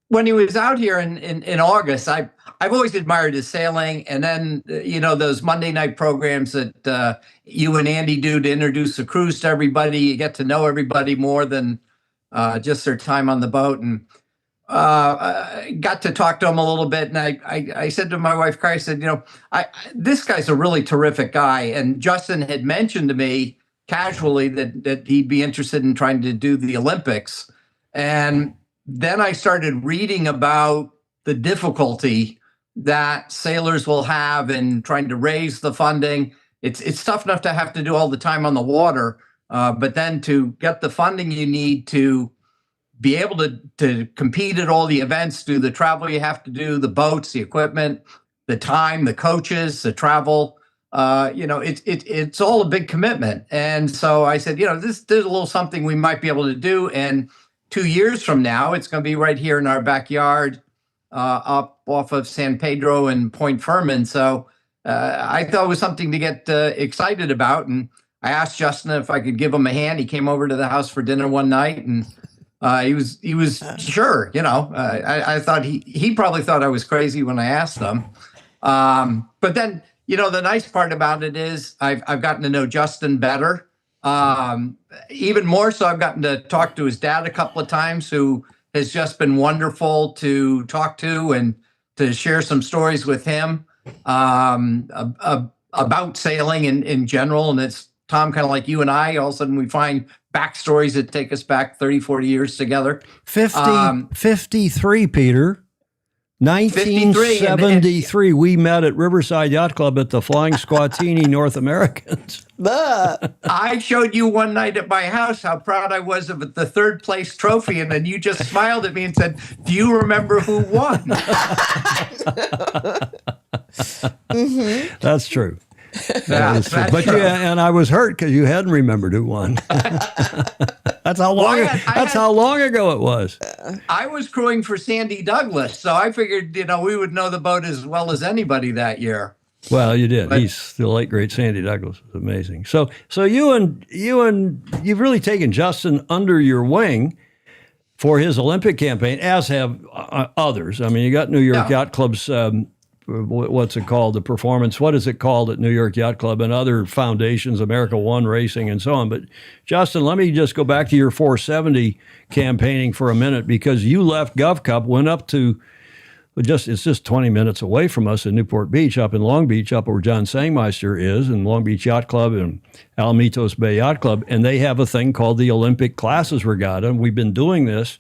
when he was out here in August, I've always admired his sailing, and then those Monday night programs that you and Andy do to introduce the cruise to everybody. You get to know everybody more than just their time on the boat, and got to talk to him a little bit. And I said to my wife, Carrie, I said, this guy's a really terrific guy, and Justin had mentioned to me casually that he'd be interested in trying to do the Olympics, and then I started reading about the difficulty that sailors will have in trying to raise the funding. It's tough enough to have to do all the time on the water, but then to get the funding you need to be able to compete at all the events, do the travel you have to do, the boats, the equipment, the time, the coaches, the travel. It's all a big commitment. And so I said, there's a little something we might be able to do. And 2 years from now, it's going to be right here in our backyard, up off of San Pedro and Point Fermin. So I thought it was something to get excited about. And I asked Justin if I could give him a hand. He came over to the house for dinner one night, and he was sure. I thought he probably thought I was crazy when I asked him. But then, the nice part about it is I've gotten to know Justin better. Even more so, I've gotten to talk to his dad a couple of times, who has just been wonderful to talk to and to share some stories with him about sailing in general. And it's Tom, kind of like you and I, all of a sudden we find backstories that take us back 30, 40 years together. 53, Peter. 1973, we met at Riverside Yacht Club at the Flying Squatini North Americans. I showed you one night at my house how proud I was of the third place trophy, and then you just smiled at me and said, "Do you remember who won?" That's true. That's But true. and I was hurt because you hadn't remembered who won. That's how long. How long ago it was. I was crewing for Sandy Douglas, so I figured we would know the boat as well as anybody that year. Well, you did. He's the late great Sandy Douglas. It's amazing. So you've really taken Justin under your wing for his Olympic campaign, as have others. I mean, you got New York Yacht Club's. What's it called? The performance. What is it called at New York Yacht Club and other foundations, America One Racing and so on. But Justin, let me just go back to your 470 campaigning for a minute, because you left Gov Cup, went up to it's just 20 minutes away from us in Newport Beach, up in Long Beach, up where John Sangmeister is, and Long Beach Yacht Club and Alamitos Bay Yacht Club, and they have a thing called the Olympic Classes Regatta. And we've been doing this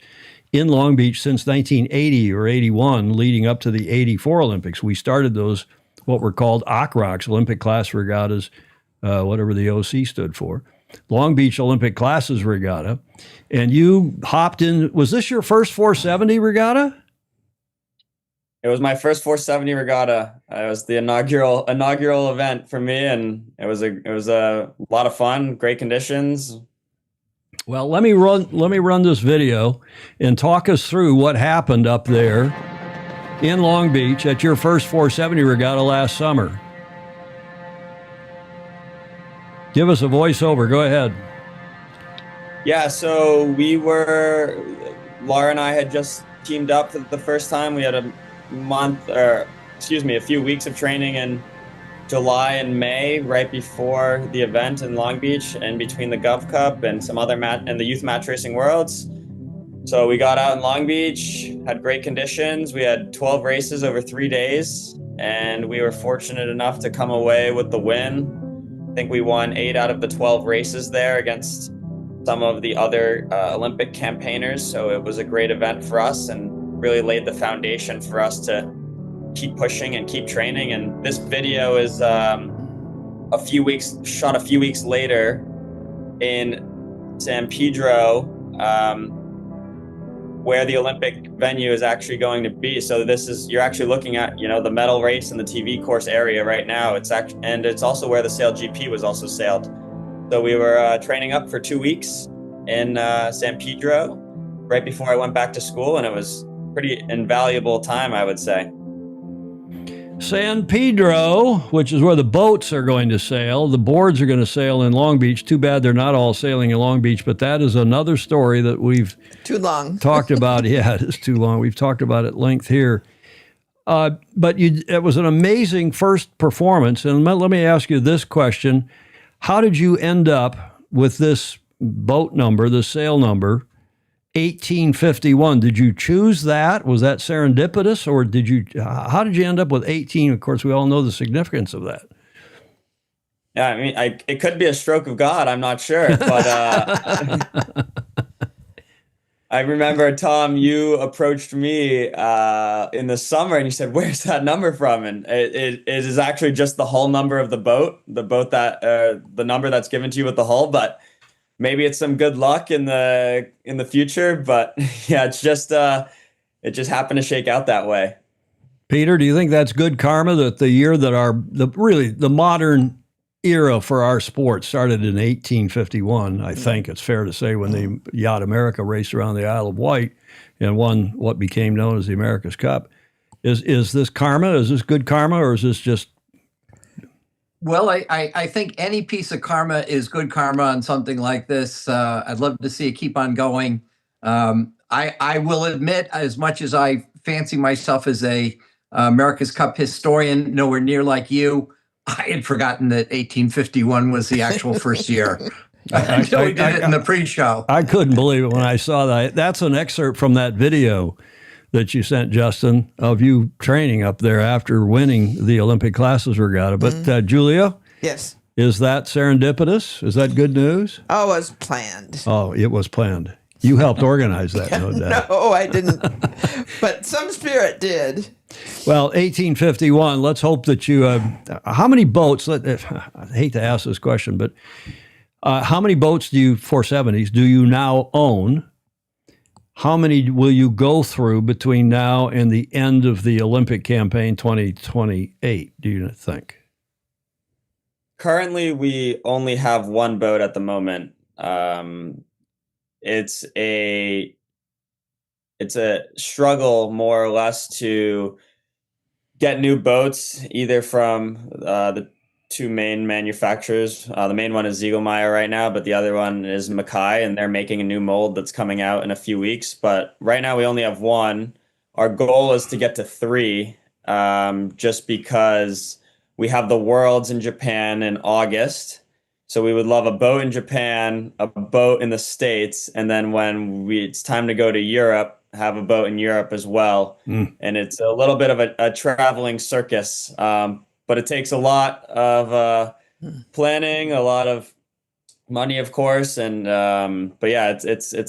in Long Beach since 1980 or 81, leading up to the 84 Olympics. We started those, what were called OCROCs, Olympic Class Regattas, whatever the OC stood for, Long Beach Olympic Classes Regatta. And you hopped in. Was this your first 470 regatta? It was my first 470 regatta. It was the inaugural event for me, and it was a lot of fun, great conditions. Well, let me run this video and talk us through what happened up there in Long Beach at your first 470 regatta last summer. Give us a voiceover. Go ahead. Yeah, so Laura and I had just teamed up for the first time. We had a few weeks of training in July and May, right before the event in Long Beach, and between the Gov Cup and some other and the Youth Match Racing Worlds. So we got out in Long Beach, had great conditions. We had 12 races over 3 days, and we were fortunate enough to come away with the win. I think we won 8 out of the 12 races there against some of the other Olympic campaigners. So it was a great event for us and really laid the foundation for us to keep pushing and keep training. And this video is shot a few weeks later in San Pedro, where the Olympic venue is actually going to be. So you're actually looking at, the medal race and the TV course area right now. It's also where the Sail GP was also sailed. So we were training up for 2 weeks in San Pedro right before I went back to school, and it was pretty invaluable time, I would say. San Pedro, which is where the boats are going to sail. The boards are going to sail in Long Beach. Too bad they're not all sailing in Long Beach, but that is another story that we've talked about. Yeah, it is too long. We've talked about it at length here. But it was an amazing first performance. And let me ask you this question. How did you end up with this boat number, the sail number, 1851? Did you choose that? Was that serendipitous, or how did you end up with 18? Of course, we all know the significance of that. Yeah, I mean, it could be a stroke of God. I'm not sure, but I remember, Tom, you approached me in the summer and you said, "Where's that number from?" And it is actually just the hull number of the boat that the number that's given to you with the hull, but maybe it's some good luck in the future, but yeah, it just happened to shake out that way. Peter, do you think that's good karma that the year that the modern era for our sport started in 1851? I think it's fair to say, when the Yacht America raced around the Isle of Wight and won what became known as the America's Cup. Is this karma? Is this good karma, or is this just? Well, I think any piece of karma is good karma on something like this. I'd love to see it keep on going. I will admit, as much as I fancy myself as a America's Cup historian, nowhere near like you, I had forgotten that 1851 was the actual first year. Until we did it in the pre-show. I couldn't believe it when I saw that. That's an excerpt from that video that you sent, Justin, of you training up there after winning the Olympic Classes Regatta. But Julia? Yes. Is that serendipitous? Is that good news? Oh, it was planned. Oh, it was planned. You helped organize that, no doubt. No, I didn't. But some spirit did. Well, 1851, let's hope that you, how many boats, I hate to ask this question, but how many boats 470s do you now own? How many will you go through between now and the end of the Olympic campaign 2028, do you think? Currently, we only have one boat at the moment. It's a struggle, more or less, to get new boats, either from the two main manufacturers. The main one is Ziegelmeyer right now, but the other one is Mackay, and they're making a new mold that's coming out in a few weeks. But right now we only have one. Our goal is to get to three, just because we have the Worlds in Japan in August. So we would love a boat in Japan, a boat in the States, and then when it's time to go to Europe, have a boat in Europe as well. And it's a little bit of a traveling circus, but it takes a lot of planning, a lot of money, of course, and but yeah, it's a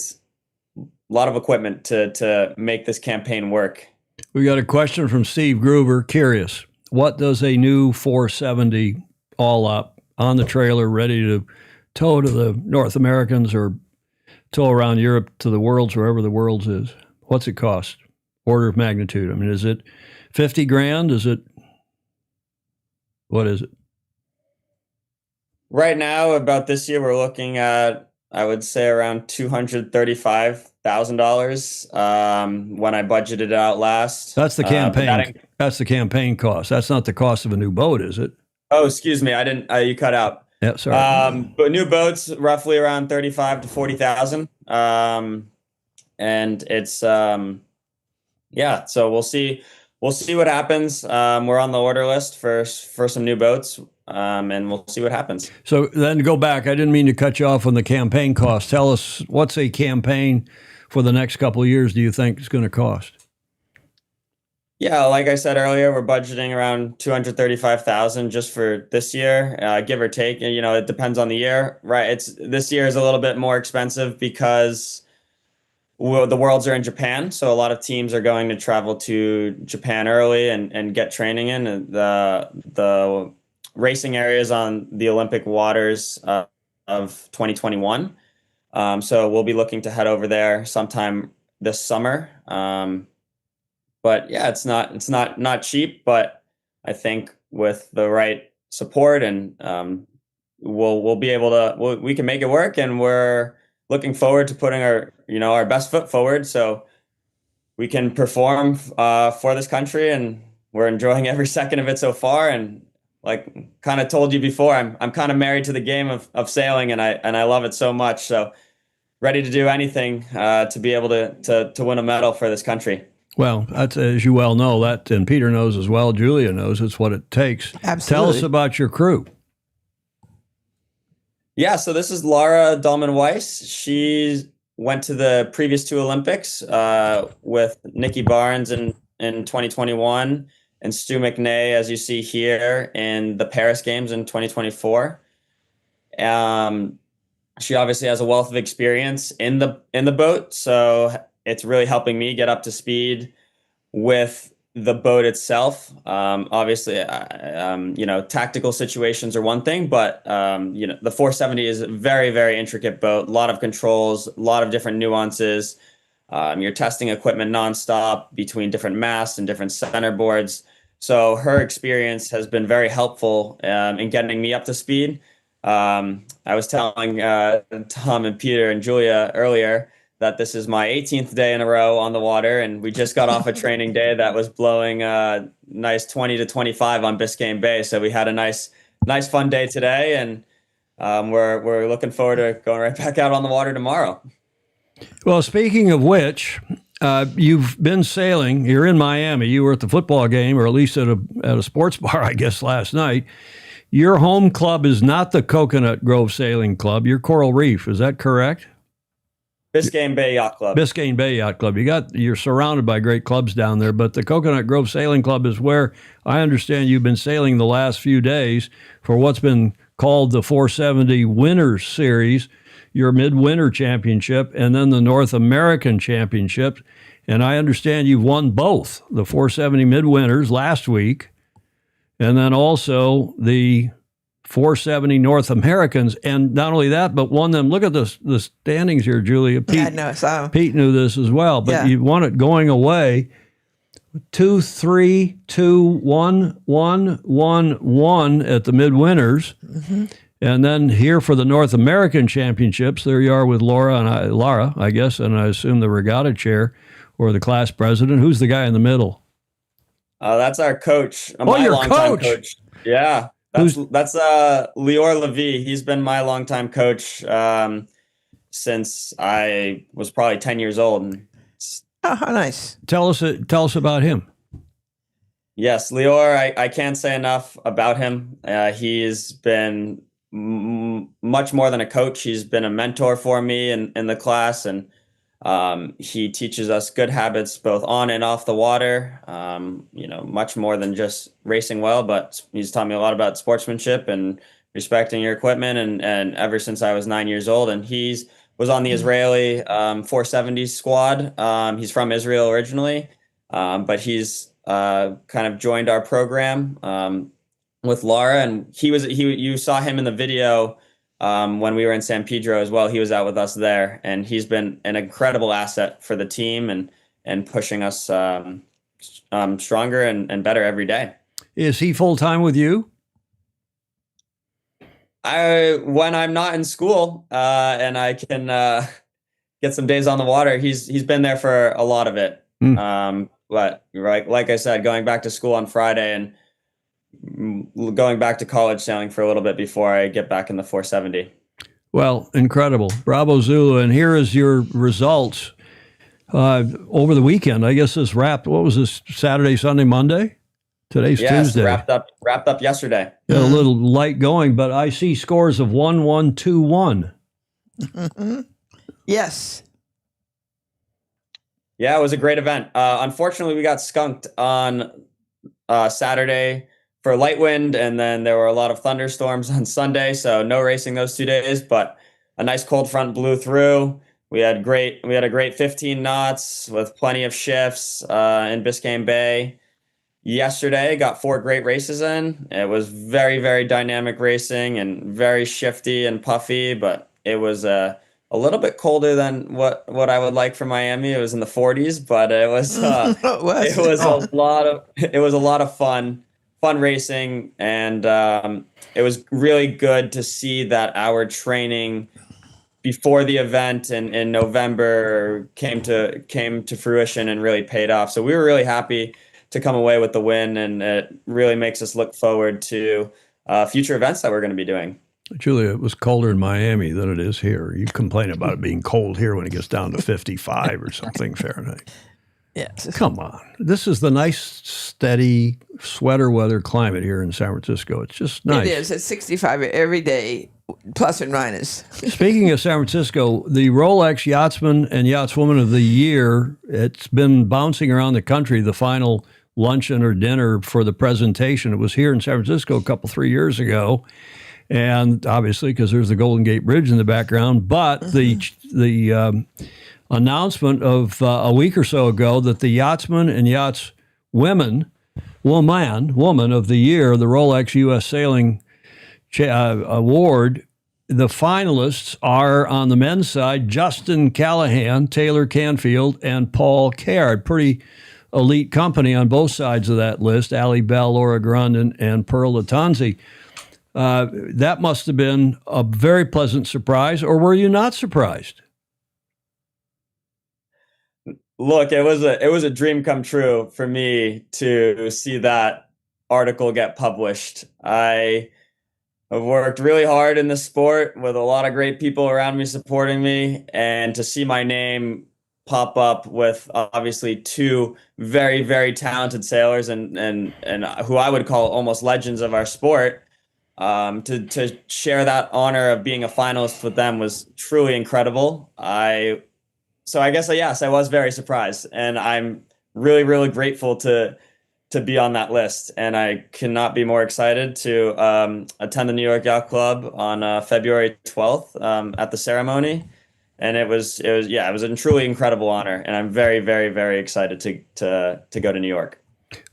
lot of equipment to make this campaign work. We got a question from Steve Gruber. Curious, what does a new 470 all up on the trailer, ready to tow to the North Americans or tow around Europe to the Worlds, wherever the Worlds is? What's it cost? Order of magnitude. I mean, is it 50 grand? Is it, what is it? Right now, about this year, we're looking at, I would say, around $235,000 when I budgeted it out last. That's the campaign. That's the campaign cost. That's not the cost of a new boat, is it? Oh, excuse me. I didn't. You cut out. Yeah, sorry. But new boats, roughly around 35 to 40,000. And it's yeah. So we'll see. We'll see what happens. We're on the order list for some new boats, and we'll see what happens. So then go back. I didn't mean to cut you off on the campaign cost. Tell us, what's a campaign for the next couple of years do you think is going to cost? Yeah, like I said earlier, we're budgeting around $235,000 just for this year, give or take. And, it depends on the year, right? This year is a little bit more expensive because the Worlds are in Japan, so a lot of teams are going to travel to Japan early and get training in. And the racing areas on the Olympic waters of 2021. So we'll be looking to head over there sometime this summer. But yeah, it's not cheap, but I think with the right support and we'll be able to we can make it work, and we're looking forward to putting our best foot forward so we can perform for this country, and we're enjoying every second of it so far. And like kind of told you before, I'm kind of married to the game of sailing, and I love it so much. So ready to do anything to be able to win a medal for this country. Well, that's, as you well know, that, and Peter knows as well, Julia knows, it's what it takes. Absolutely. Tell us about your crew. Yeah, so this is Laura Dahlman-Weiss. She went to the previous two Olympics with Nikki Barnes in 2021 and Stu McNay, as you see here, in the Paris Games in 2024. She obviously has a wealth of experience in the boat, so it's really helping me get up to speed with the boat itself. Obviously, tactical situations are one thing, but the 470 is a very, very intricate boat. A lot of controls, a lot of different nuances. You're testing equipment nonstop between different masts and different centerboards. So her experience has been very helpful in getting me up to speed. I was telling Tom and Peter and Julia earlier that this is my 18th day in a row on the water, and we just got off a training day that was blowing nice 20 to 25 on Biscayne Bay. So we had a nice fun day today, and we're looking forward to going right back out on the water tomorrow. Well, speaking of which, you've been sailing. You're in Miami. You were at the football game, or at least at a sports bar, I guess, last night. Your home club is not the Coconut Grove Sailing Club. You're Coral Reef. Is that correct? Biscayne Bay Yacht Club. Biscayne Bay Yacht Club. You're surrounded by great clubs down there, but the Coconut Grove Sailing Club is where I understand you've been sailing the last few days for what's been called the 470 Winners Series, your Midwinter Championship, and then the North American Championship. And I understand you've won both, the 470 Midwinters last week, and then also the 470 North Americans. And not only that, but won them. Look at the standings here, Julia. Pete, Yeah, I know. So, Pete knew this as well, but Yeah. you won it going away. 2, 3, 2, 1, 1, 1, 1 at the Midwinters. And then here for the North American Championships, there you are with Lara, I guess, and I assume the regatta chair or the class president. Who's the guy in the middle? That's our coach. Your longtime coach. Yeah, that's Lior Levy. He's been my longtime coach since I was probably 10 years old. And oh, how nice. Tell us about him. yes, Lior, I can't say enough about him. He's been much more than a coach. He's been a mentor for me in the class, and he teaches us good habits both on and off the water. Much more than just racing well, but he's taught me a lot about sportsmanship and respecting your equipment. And ever since I was 9 years old, and he's was on the Israeli 470 squad. He's from Israel originally, but he's kind of joined our program with Lara, and you saw him in the video when we were in San Pedro as well. He was out with us there, and he's been an incredible asset for the team and pushing us stronger and better every day. Is he full time with you? When I'm not in school and I can get some days on the water, he's been there for a lot of it. But like I said, going back to school on Friday and going back to college sailing for a little bit before I get back in the 470. Well, incredible. Bravo Zulu. And here is your results over the weekend. I guess this wrapped, what was this, Saturday, Sunday, Monday? Today's Tuesday. Wrapped up yesterday. A little light going, but I see scores of 1-1-2-1. Yes. Yeah, it was a great event. Unfortunately, we got skunked on Saturday for light wind, and then there were a lot of thunderstorms on Sunday, so no racing those 2 days, but a nice cold front blew through. We had a great 15 knots with plenty of shifts in Biscayne Bay. Yesterday, got 4 great races in. It was very, very dynamic racing and very shifty and puffy, but it was a little bit colder than what I would like for Miami. It was in the 40s, but it was it was a lot of fun racing, and it was really good to see that our training before the event in November came to fruition and really paid off. So we were really happy to come away with the win, and it really makes us look forward to future events that we're going to be doing. Julia, it was colder in Miami than it is here. You complain about it being cold here when it gets down to 55 or something Fahrenheit. Yes. Come on. This is the nice, steady sweater weather climate here in San Francisco. It's just nice. It is. It's 65 every day, plus and minus. Speaking of San Francisco, the Rolex Yachtsman and Yachtswoman of the Year, it's been bouncing around the country, the final luncheon or dinner for the presentation. It was here in San Francisco 3 years ago. And obviously, because there's the Golden Gate Bridge in the background, but the announcement of a week or so ago that the Yachtsman and Yachtswoman woman of the year, the Rolex U.S. Sailing Award, the finalists are on the men's side, Justin Callahan, Taylor Canfield, and Paul Caird. Pretty elite company on both sides of that list, Ali Bell, Laura Grundon, and Pearl Latanzi. That must have been a very pleasant surprise, or were you not surprised? Look, it was a dream come true for me to see that article get published. I have worked really hard in the sport with a lot of great people around me supporting me, and to see my name pop up with obviously 2 very, very talented sailors and who I would call almost legends of our sport. To share that honor of being a finalist with them was truly incredible. So I guess, yes, I was very surprised, and I'm really, really grateful to to be on that list, and I cannot be more excited to attend the New York Yacht Club on February 12th at the ceremony. And it was a truly incredible honor, and I'm very, very, very excited to go to New York.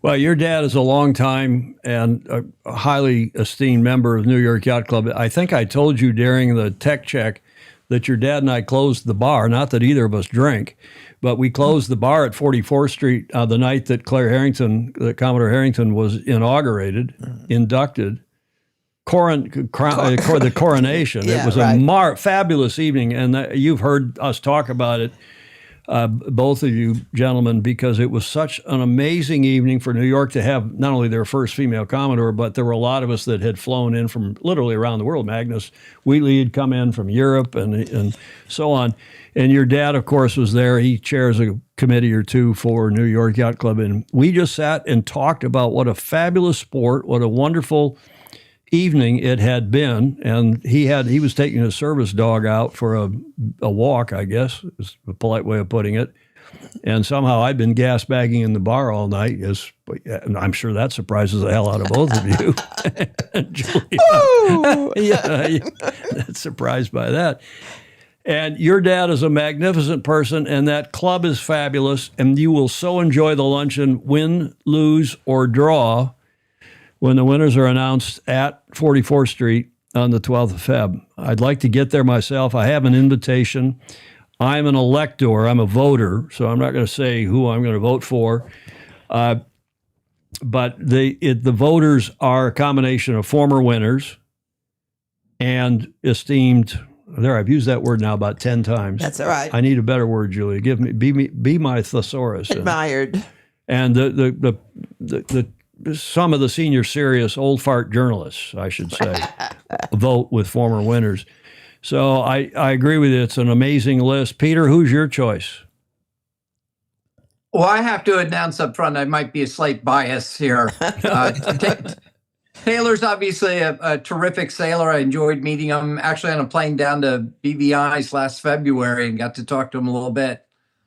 Well, your dad is a long time and a highly esteemed member of New York Yacht Club. I think I told you during the tech check that your dad and I closed the bar. Not that either of us drink, but we closed the bar at 44th Street the night that Commodore Harrington was inducted. The coronation. Yeah, it was a fabulous evening, and you've heard us talk about it, both of you gentlemen, because it was such an amazing evening for New York to have not only their first female Commodore, but there were a lot of us that had flown in from literally around the world. Magnus Wheatley had come in from Europe and so on. And your dad, of course, was there. He chairs a committee or two for New York Yacht Club. And we just sat and talked about what a fabulous sport, what a wonderful evening it had been. And he was taking his service dog out for a walk, I guess, is a polite way of putting it. And somehow I'd been gas bagging in the bar all night. And I'm sure that surprises the hell out of both of you. Julia, yeah, surprised by that. And your dad is a magnificent person, and that club is fabulous, and you will so enjoy the luncheon, win, lose, or draw, when the winners are announced at 44th Street on the 12th of Feb. I'd like to get there myself. I have an invitation. I'm an elector. I'm a voter, so I'm not going to say who I'm going to vote for. But the voters are a combination of former winners and esteemed. There, I've used that word now about 10 times. That's all right. I need a better word, Julia. Be my thesaurus. Admired. And the some of the senior serious old fart journalists, I should say, vote with former winners. So I agree with you. It's an amazing list. Peter, who's your choice? Well, I have to announce up front, I might be a slight bias here. Taylor's obviously a terrific sailor. I enjoyed meeting him actually on a plane down to BVI's last February and got to talk to him a little bit.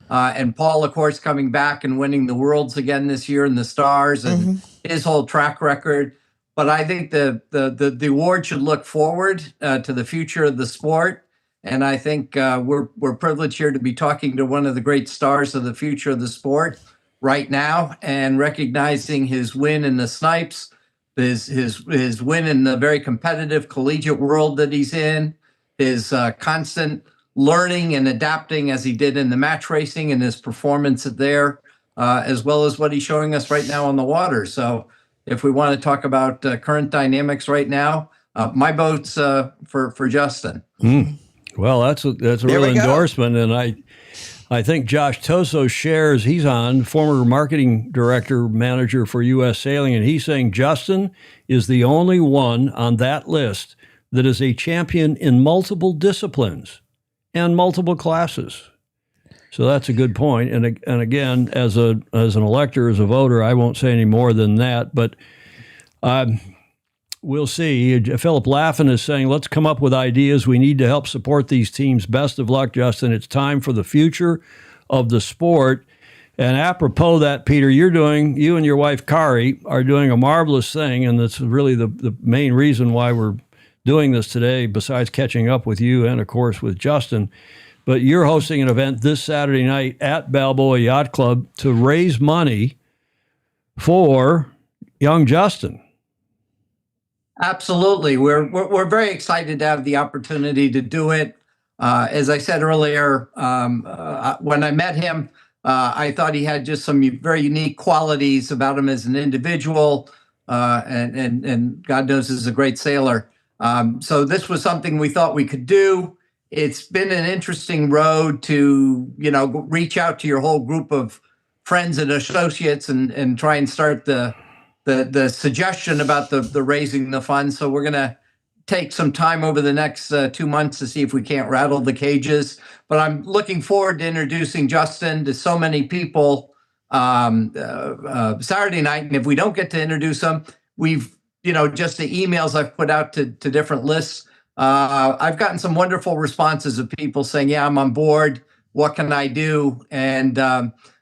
And Paul, of course, coming back and winning the Worlds again this year in the Stars and his whole track record. But I think the award should look forward to the future of the sport. And I think we're privileged here to be talking to one of the great stars of the future of the sport right now and recognizing his win in the Snipes, his win in the very competitive collegiate world that he's in, his constant learning and adapting as he did in the match racing and his performance there, as well as what he's showing us right now on the water. So if we want to talk about current dynamics right now, my vote's for Justin. Well, that's a real endorsement, and I think Josh Toso shares. He's on, former marketing director, manager for U.S. Sailing, and he's saying Justin is the only one on that list that is a champion in multiple disciplines and multiple classes. So that's a good point. And again, as an elector, as a voter, I won't say any more than that. But we'll see. Philip Laffin is saying, let's come up with ideas. We need to help support these teams. Best of luck, Justin. It's time for the future of the sport. And apropos that, Peter, you and your wife, Kari, are doing a marvelous thing. And that's really the main reason why we're doing this today, besides catching up with you and, of course, with Justin. But you're hosting an event this Saturday night at Balboa Yacht Club to raise money for young Justin. Absolutely. We're very excited to have the opportunity to do it. As I said earlier, when I met him, I thought he had just some very unique qualities about him as an individual, and God knows he's a great sailor. So this was something we thought we could do. It's been an interesting road to, reach out to your whole group of friends and associates and try and start the suggestion about the raising the funds. So we're going to take some time over the next 2 months to see if we can't rattle the cages. But I'm looking forward to introducing Justin to so many people Saturday night. And if we don't get to introduce him, we've, just the emails I've put out to different lists. I've gotten some wonderful responses of people saying, yeah, I'm on board. What can I do? And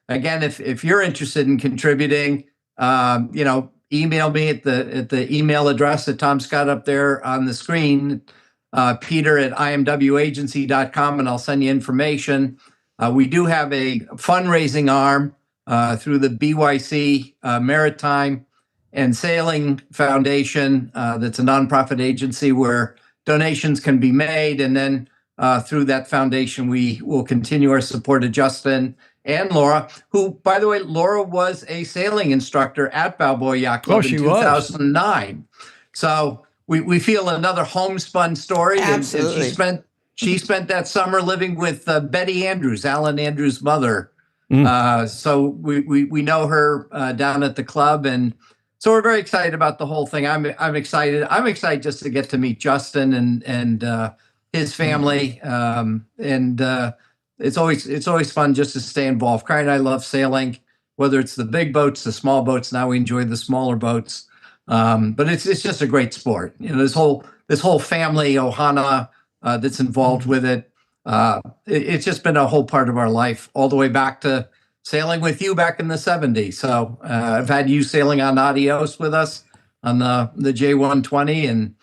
again, if you're interested in contributing, email me at the email address that Tom's got up there on the screen, Peter at imwagency.com, and I'll send you information. We do have a fundraising arm through the BYC Maritime and Sailing Foundation. That's a nonprofit agency where donations can be made. And then through that foundation, we will continue our support of Justin and Laura, who, by the way, Laura was a sailing instructor at Balboa Yacht Club in 2009. So we feel another homespun story. Absolutely. And she spent that summer living with Betty Andrews, Alan Andrews' mother. So we know her down at the club, and so we're very excited about the whole thing. I'm excited. I'm excited just to get to meet Justin and his family. It's always fun just to stay involved. Cry and I love sailing, whether it's the big boats, the small boats. Now we enjoy the smaller boats. But it's just a great sport. This whole family, Ohana, that's involved with it. It's just been a whole part of our life, all the way back to sailing with you back in the 70s. So I've had you sailing on Adios with us on the J120, and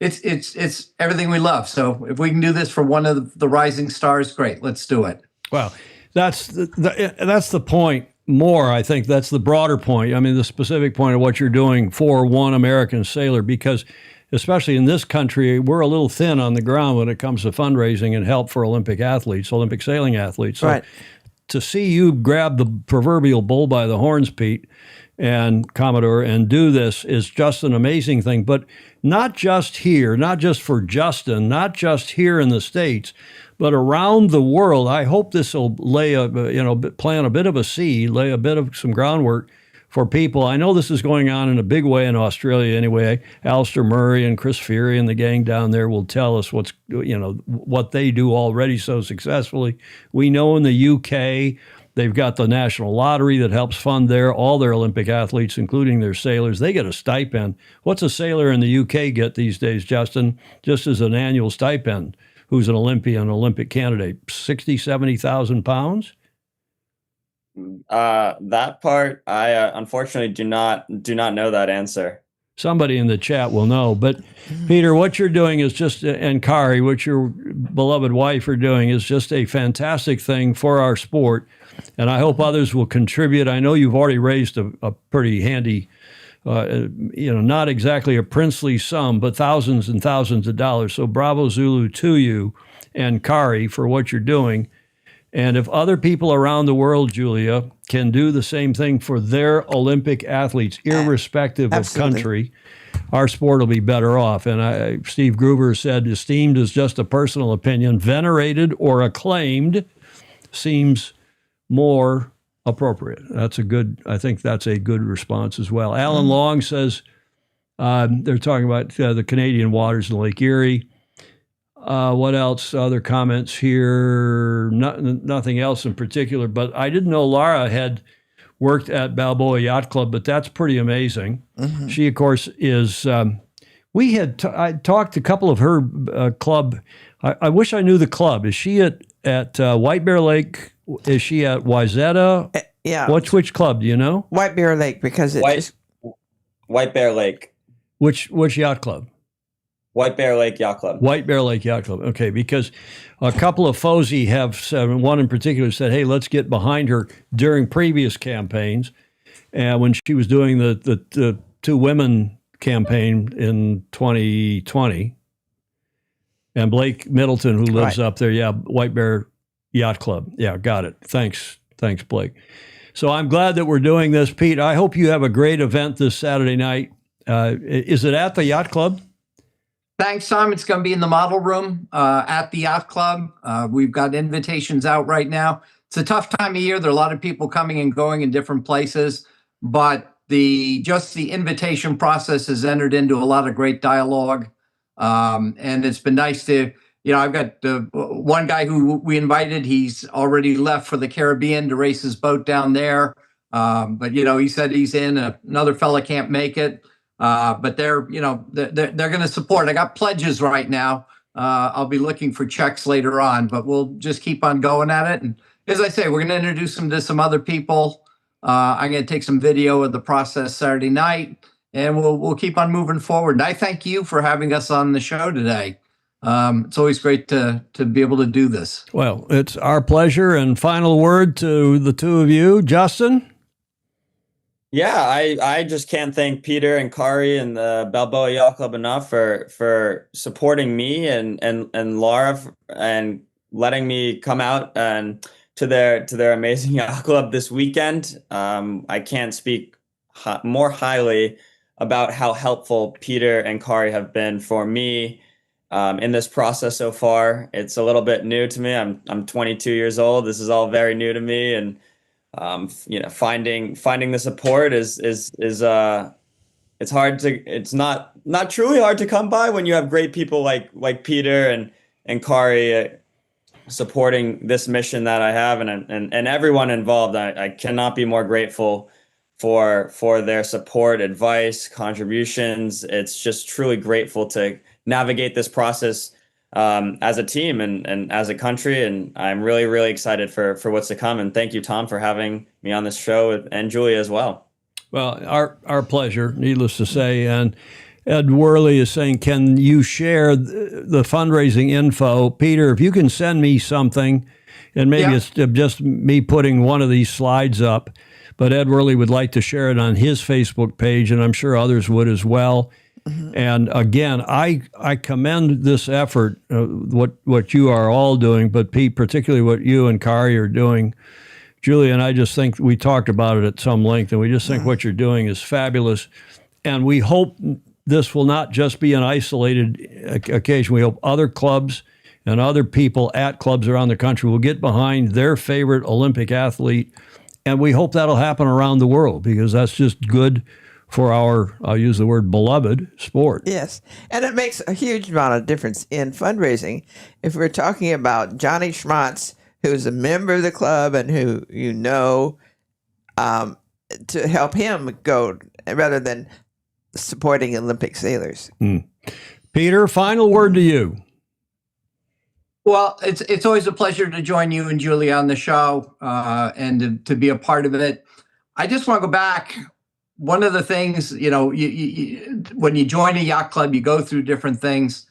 it's everything we love. So if we can do this for one of the rising stars, great. Let's do it. Well, that's the point. More, I think that's the broader point. I mean, the specific point of what you're doing for one American sailor, because especially in this country, we're a little thin on the ground when it comes to fundraising and help for Olympic athletes, Olympic sailing athletes. So Right. to see you grab the proverbial bull by the horns, Pete and Commodore, and do this is just an amazing thing. But not just here, not just for Justin, not just here in the States, but around the world. I hope this will plant a bit of a seed, lay a bit of some groundwork for people. I know this is going on in a big way in Australia anyway. Alistair Murray and Chris Fury and the gang down there will tell us what they do already so successfully. We know in the UK, they've got the National Lottery that helps fund all their Olympic athletes, including their sailors. They get a stipend. What's a sailor in the UK get these days, Justin, just as an annual stipend, who's an Olympian, Olympic candidate? 60, 70,000 pounds? That part, I unfortunately do not know that answer. Somebody in the chat will know. But Peter, what you're doing is just, and Kari, what your beloved wife are doing is just a fantastic thing for our sport. And I hope others will contribute. I know you've already raised a pretty handy, not exactly a princely sum, but thousands and thousands of dollars. So bravo Zulu to you and Kari for what you're doing. And if other people around the world, Julia, can do the same thing for their Olympic athletes, irrespective of country, our sport will be better off. And Steve Gruber said, esteemed is just a personal opinion. Venerated or acclaimed seems more appropriate. I think that's a good response as well. Alan Long says they're talking about the Canadian waters in Lake Erie. What else? Other comments here? Nothing else in particular, but I didn't know Laura had worked at Balboa Yacht Club, but that's pretty amazing. Mm-hmm. She, of course, is, I talked to a couple of her club. I wish I knew the club. Is she at White Bear Lake? Is she at Wayzata? Yeah. Which club, do you know? White Bear Lake, because it's White Bear Lake. Which yacht club? White Bear Lake Yacht Club. White Bear Lake Yacht Club. Okay, because a couple of FOSI have said, one in particular said, hey, let's get behind her during previous campaigns. And when she was doing the two women campaign in 2020, and Blake Middleton, who lives up there, White Bear Yacht Club. Yeah, got it. Thanks, Blake. So I'm glad that we're doing this. Pete, I hope you have a great event this Saturday night. Is it at the Yacht Club? Thanks, Tom. It's going to be in the model room at the Yacht Club. We've got invitations out right now. It's a tough time of year. There are a lot of people coming and going in different places, but the invitation process has entered into a lot of great dialogue. And it's been nice to, I've got one guy who we invited. He's already left for the Caribbean to race his boat down there. But he said he's in. Another fella can't make it. But they're going to support. I got pledges right now. I'll be looking for checks later on, but we'll just keep on going at it. And as I say, we're going to introduce them to some other people I'm going to take some video of the process Saturday night, and we'll keep on moving forward. And I thank you for having us on the show today. It's always great to be able to do this. Well, it's our pleasure. And final word to the two of you, Justin. Yeah, I just can't thank Peter and Kari and the Balboa Yacht Club enough for supporting me and Laura and letting me come out and to their amazing yacht club this weekend. I can't speak more highly about how helpful Peter and Kari have been for me in this process so far. It's a little bit new to me. I'm 22 years old. This is all very new to me, and finding the support is it's hard to, it's not truly hard to come by when you have great people like Peter and Kari supporting this mission that I have, and everyone involved. I cannot be more grateful for their support, advice, contributions. It's just truly grateful to navigate this process as a team and as a country. And I'm really, really excited for what's to come. And thank you, Tom, for having me on this show, and Julia as well. Well, our pleasure, needless to say. And Ed Worley is saying, can you share the fundraising info? Peter, if you can send me something, and maybe it's just me putting one of these slides up, but Ed Worley would like to share it on his Facebook page, and I'm sure others would as well. Mm-hmm. And again, I commend this effort, what you are all doing, but Pete, particularly what you and Kari are doing. Julia and I just think we talked about it at some length, and we just think what you're doing is fabulous. And we hope this will not just be an isolated occasion. We hope other clubs and other people at clubs around the country will get behind their favorite Olympic athlete. And we hope that'll happen around the world, because that's just good for our, I'll use the word, beloved sport. Yes. And it makes a huge amount of difference in fundraising. If we're talking about Johnny Schmatz, who's a member of the club and who to help him go rather than supporting Olympic sailors. Peter, final word to you. Well, it's always a pleasure to join you and Julia on the show and to be a part of it. I just want to go back. One of the things, you when you join a yacht club, you go through different things.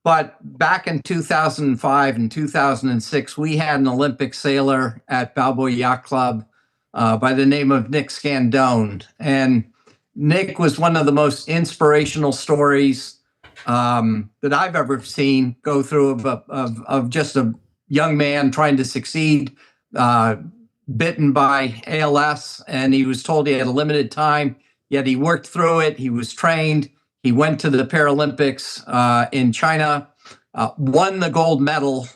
But back in 2005 and 2006, we had an Olympic sailor at Balboa Yacht Club by the name of Nick Scandone. And Nick was one of the most inspirational stories that I've ever seen go through of just a young man trying to succeed, bitten by ALS, and he was told he had a limited time, yet he worked through it. He was trained. He went to the Paralympics in China, won the gold medal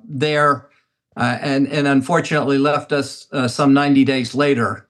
there, and unfortunately left us some 90 days later.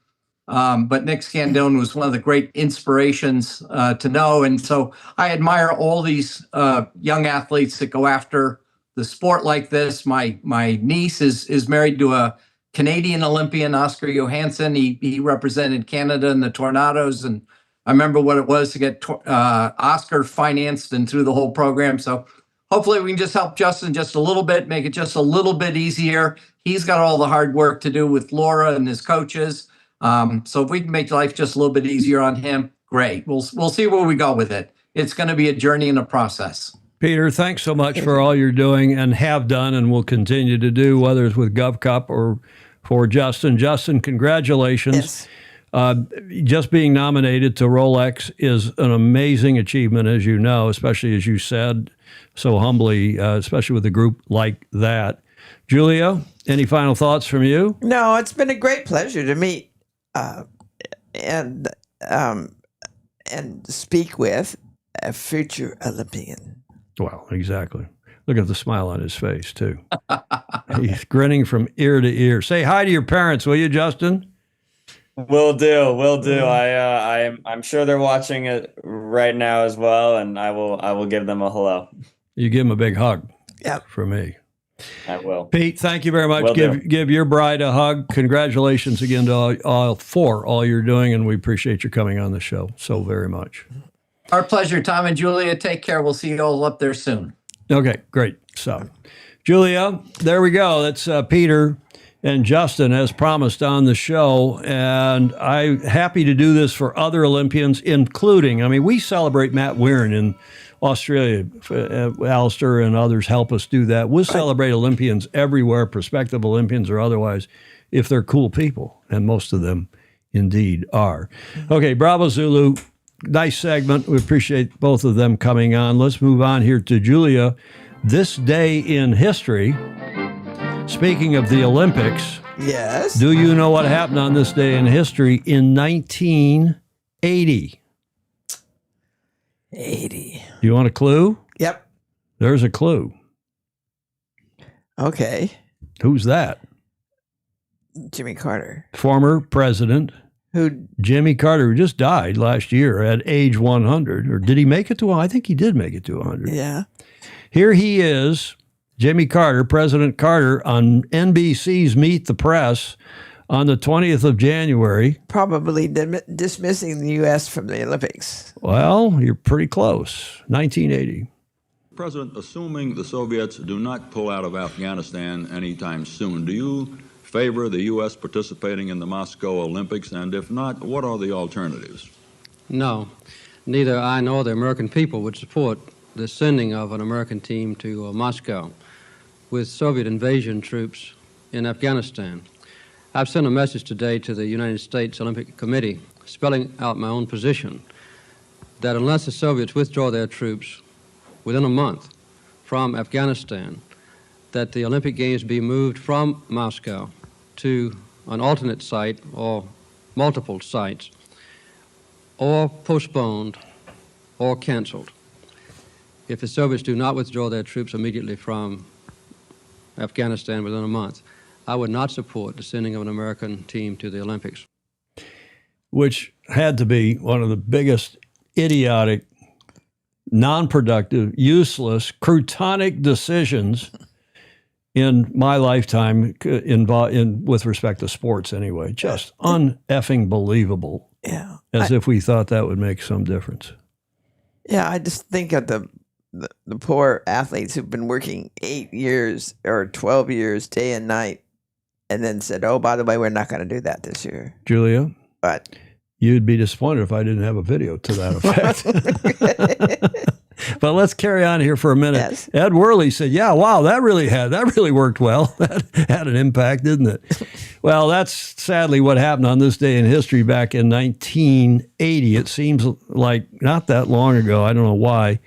But Nick Scandone was one of the great inspirations to know. And so I admire all these young athletes that go after the sport like this. My niece is married to a Canadian Olympian, Oscar Johansson. He represented Canada in the Tornadoes. And I remember what it was to get Oscar financed and through the whole program. So hopefully we can just help Justin just a little bit, make it just a little bit easier. He's got all the hard work to do with Laura and his coaches. So if we can make life just a little bit easier on him, great. We'll see where we go with it. It's going to be a journey and a process. Peter, thanks so much for all you're doing and have done and will continue to do, whether it's with GovCup or for Justin. Justin, congratulations. Yes. Just being nominated to Rolex is an amazing achievement, as you know, especially as you said so humbly, especially with a group like that. Julia, any final thoughts from you? No, it's been a great pleasure to meet and speak with a future Olympian. Well, exactly. Look at the smile on his face, too. He's grinning from ear to ear. Say hi to your parents, will you, Justin? Will do. I'm sure they're watching it right now as well, and I will give them a hello. You give them a big hug. Yep. From me. I will. Pete, thank you very much. Give your bride a hug. Congratulations again to all you're doing, and we appreciate you coming on the show so very much. Our pleasure, Tom and Julia. Take care. We'll see you all up there soon. Okay, great. So, Julia, there we go. That's Peter and Justin, as promised on the show, and I'm happy to do this for other Olympians, including, I mean, we celebrate Matt Weirin in Australia. Alistair and others help us do that. We'll celebrate Olympians everywhere, prospective Olympians or otherwise, if they're cool people, and most of them indeed are. Okay, Bravo Zulu, nice segment. We appreciate both of them coming on. Let's move on here to Julia. This day in history, speaking of the Olympics, Yes. do you know what happened on this day in history in 1980? 80. Do you want a clue? Yep. There's a clue. Okay. Who's that? Jimmy Carter. Former president Who? Jimmy Carter, who just died last year at age 100. Or did he make it to 100? I think he did make it to 100. Yeah. Here he is, Jimmy Carter, President Carter, on NBC's Meet the Press on the 20th of January. Probably dismissing the U.S. from the Olympics. Well, you're pretty close. 1980. President, assuming the Soviets do not pull out of Afghanistan anytime soon, do you favor the U.S. participating in the Moscow Olympics? And if not, what are the alternatives? No, neither I nor the American people would support the sending of an American team to Moscow with Soviet invasion troops in Afghanistan. I've sent a message today to the United States Olympic Committee spelling out my own position that unless the Soviets withdraw their troops within a month from Afghanistan, that the Olympic Games be moved from Moscow to an alternate site or multiple sites, or postponed or canceled. If the Soviets do not withdraw their troops immediately from Afghanistan within a month, I would not support the sending of an American team to the Olympics. Which had to be one of the biggest idiotic, non-productive, useless, croutonic decisions in my lifetime with respect to sports anyway. Just un-effing believable. Yeah. As if we thought that would make some difference. Yeah, I just think of the poor athletes who've been working 8 years or 12 years, day and night, and then said, oh, by the way, we're not going to do that this year. Julia? But you'd be disappointed if I didn't have a video to that effect. But let's carry on here for a minute. Yes. Ed Worley said, yeah, wow, that really worked well. That had an impact, didn't it? Well, that's sadly what happened on this day in history back in 1980. It seems like not that long ago. I don't know why.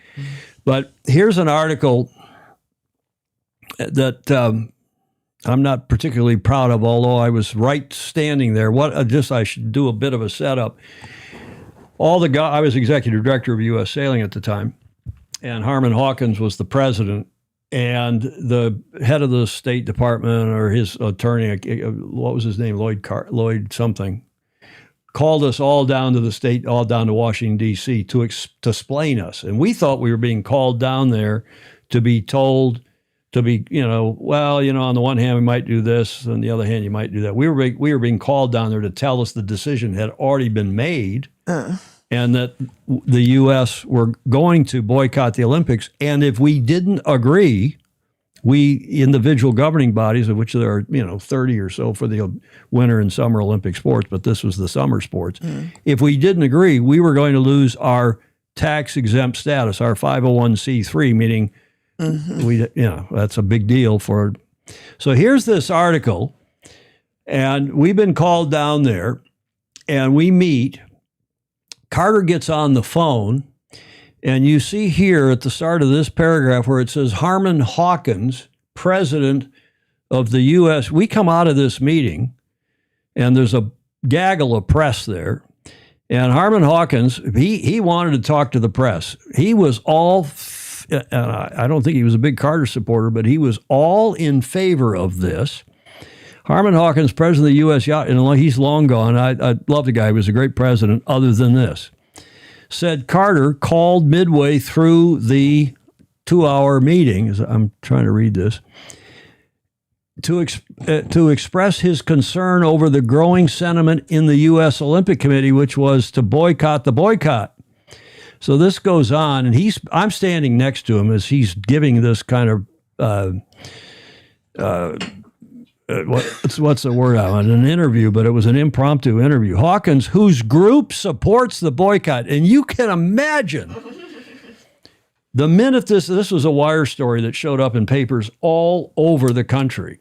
But here's an article that I'm not particularly proud of, although I was right standing there. I should do a bit of a setup. I was executive director of U.S. Sailing at the time, and Harmon Hawkins was the president, and the head of the State Department, or his attorney, what was his name, Lloyd something, called us all down to Washington, D.C. to explain us. And we thought we were being called down there to be told to be, on the one hand, we might do this, on the other hand, you might do that. We were being called down there to tell us the decision had already been made and that the U.S. were going to boycott the Olympics. And if we didn't agree, we individual governing bodies, of which there are 30 or so for the winter and summer Olympic sports, but this was the summer sports. If we didn't agree, we were going to lose our tax exempt status, our 501c3, meaning that's a big deal for. So here's this article, and we've been called down there, and we meet. Carter gets on the phone. And you see here at the start of this paragraph where it says Harmon Hawkins, president of the U.S. We come out of this meeting, and there's a gaggle of press there. And Harmon Hawkins, he wanted to talk to the press. He was I don't think he was a big Carter supporter, but he was all in favor of this. Harmon Hawkins, president of the U.S. Yacht, and he's long gone. I love the guy. He was a great president other than this. Said Carter called midway through the 2-hour meeting, I'm trying to read this, to express his concern over the growing sentiment in the U.S. Olympic Committee, which was to boycott the boycott. So this goes on, and I'm standing next to him as he's giving this kind of what's the word I want? An interview, but it was an impromptu interview. Hawkins, whose group supports the boycott, and you can imagine the minute this was a wire story that showed up in papers all over the country.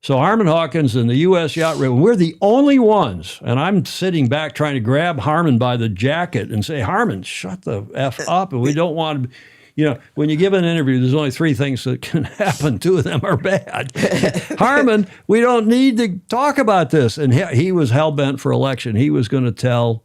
So Harmon Hawkins and the U.S. Yacht Railway, we're the only ones, and I'm sitting back trying to grab Harmon by the jacket and say, Harmon, shut the F up, and we don't want to, when you give an interview, there's only 3 things that can happen. 2 of them are bad. Harmon, we don't need to talk about this. And he was hell-bent for election. He was going to tell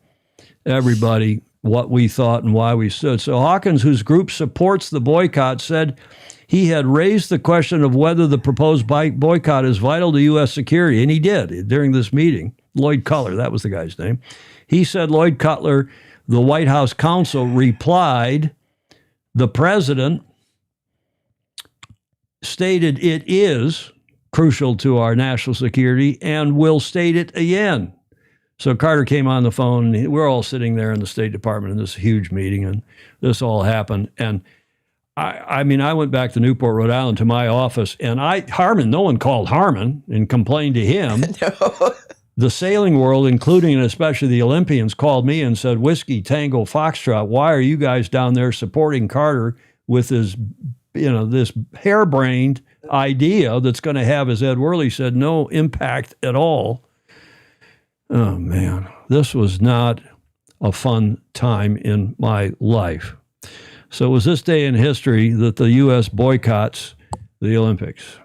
everybody what we thought and why we stood. So Hawkins, whose group supports the boycott, said he had raised the question of whether the proposed boycott is vital to U.S. security, and he did during this meeting. Lloyd Cutler, that was the guy's name. He said Lloyd Cutler, the White House counsel, replied, the president stated it is crucial to our national security and will state it again. So Carter came on the phone, and we're all sitting there in the State Department in this huge meeting, and this all happened. And I went back to Newport, Rhode Island, to my office, and no one called Harmon and complained to him. No. The sailing world, including and especially the Olympians, called me and said, Whiskey Tango Foxtrot, why are you guys down there supporting Carter with his, this harebrained idea that's going to have, as Ed Worley said, no impact at all? Oh, man, this was not a fun time in my life. So it was this day in history that the U.S. boycotts the Olympics.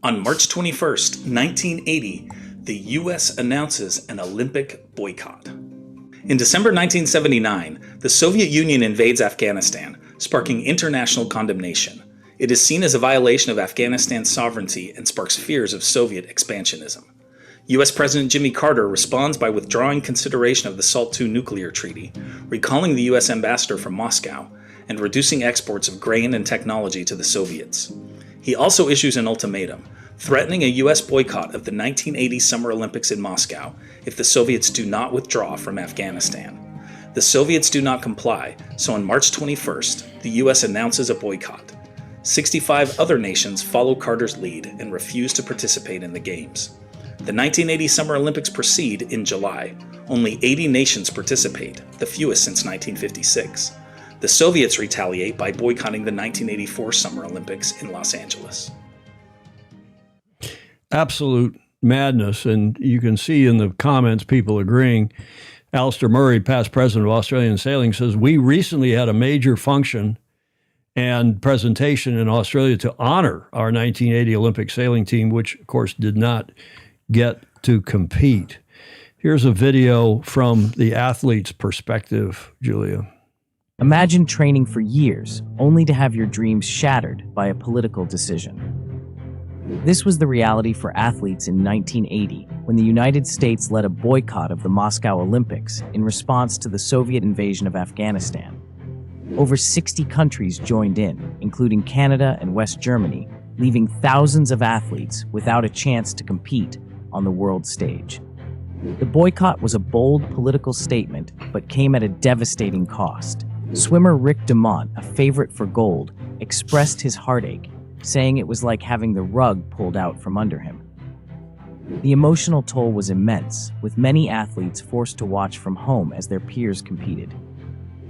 On March 21st, 1980, the U.S. announces an Olympic boycott. In December 1979, the Soviet Union invades Afghanistan, sparking international condemnation. It is seen as a violation of Afghanistan's sovereignty and sparks fears of Soviet expansionism. U.S. President Jimmy Carter responds by withdrawing consideration of the SALT II nuclear treaty, recalling the U.S. ambassador from Moscow, and reducing exports of grain and technology to the Soviets. He also issues an ultimatum, threatening a U.S. boycott of the 1980 Summer Olympics in Moscow if the Soviets do not withdraw from Afghanistan. The Soviets do not comply, so on March 21st, the U.S. announces a boycott. 65 other nations follow Carter's lead and refuse to participate in the Games. The 1980 Summer Olympics proceed in July. Only 80 nations participate, the fewest since 1956. The Soviets retaliate by boycotting the 1984 Summer Olympics in Los Angeles. Absolute madness, and you can see in the comments people agreeing. Alistair Murray, past president of Australian Sailing, says, we recently had a major function and presentation in Australia to honor our 1980 Olympic sailing team, which, of course, did not get to compete. Here's a video from the athlete's perspective, Julia. Imagine training for years, only to have your dreams shattered by a political decision. This was the reality for athletes in 1980, when the United States led a boycott of the Moscow Olympics in response to the Soviet invasion of Afghanistan. Over 60 countries joined in, including Canada and West Germany, leaving thousands of athletes without a chance to compete on the world stage. The boycott was a bold political statement, but came at a devastating cost. Swimmer Rick DeMont, a favorite for gold, expressed his heartache, saying it was like having the rug pulled out from under him. The emotional toll was immense, with many athletes forced to watch from home as their peers competed.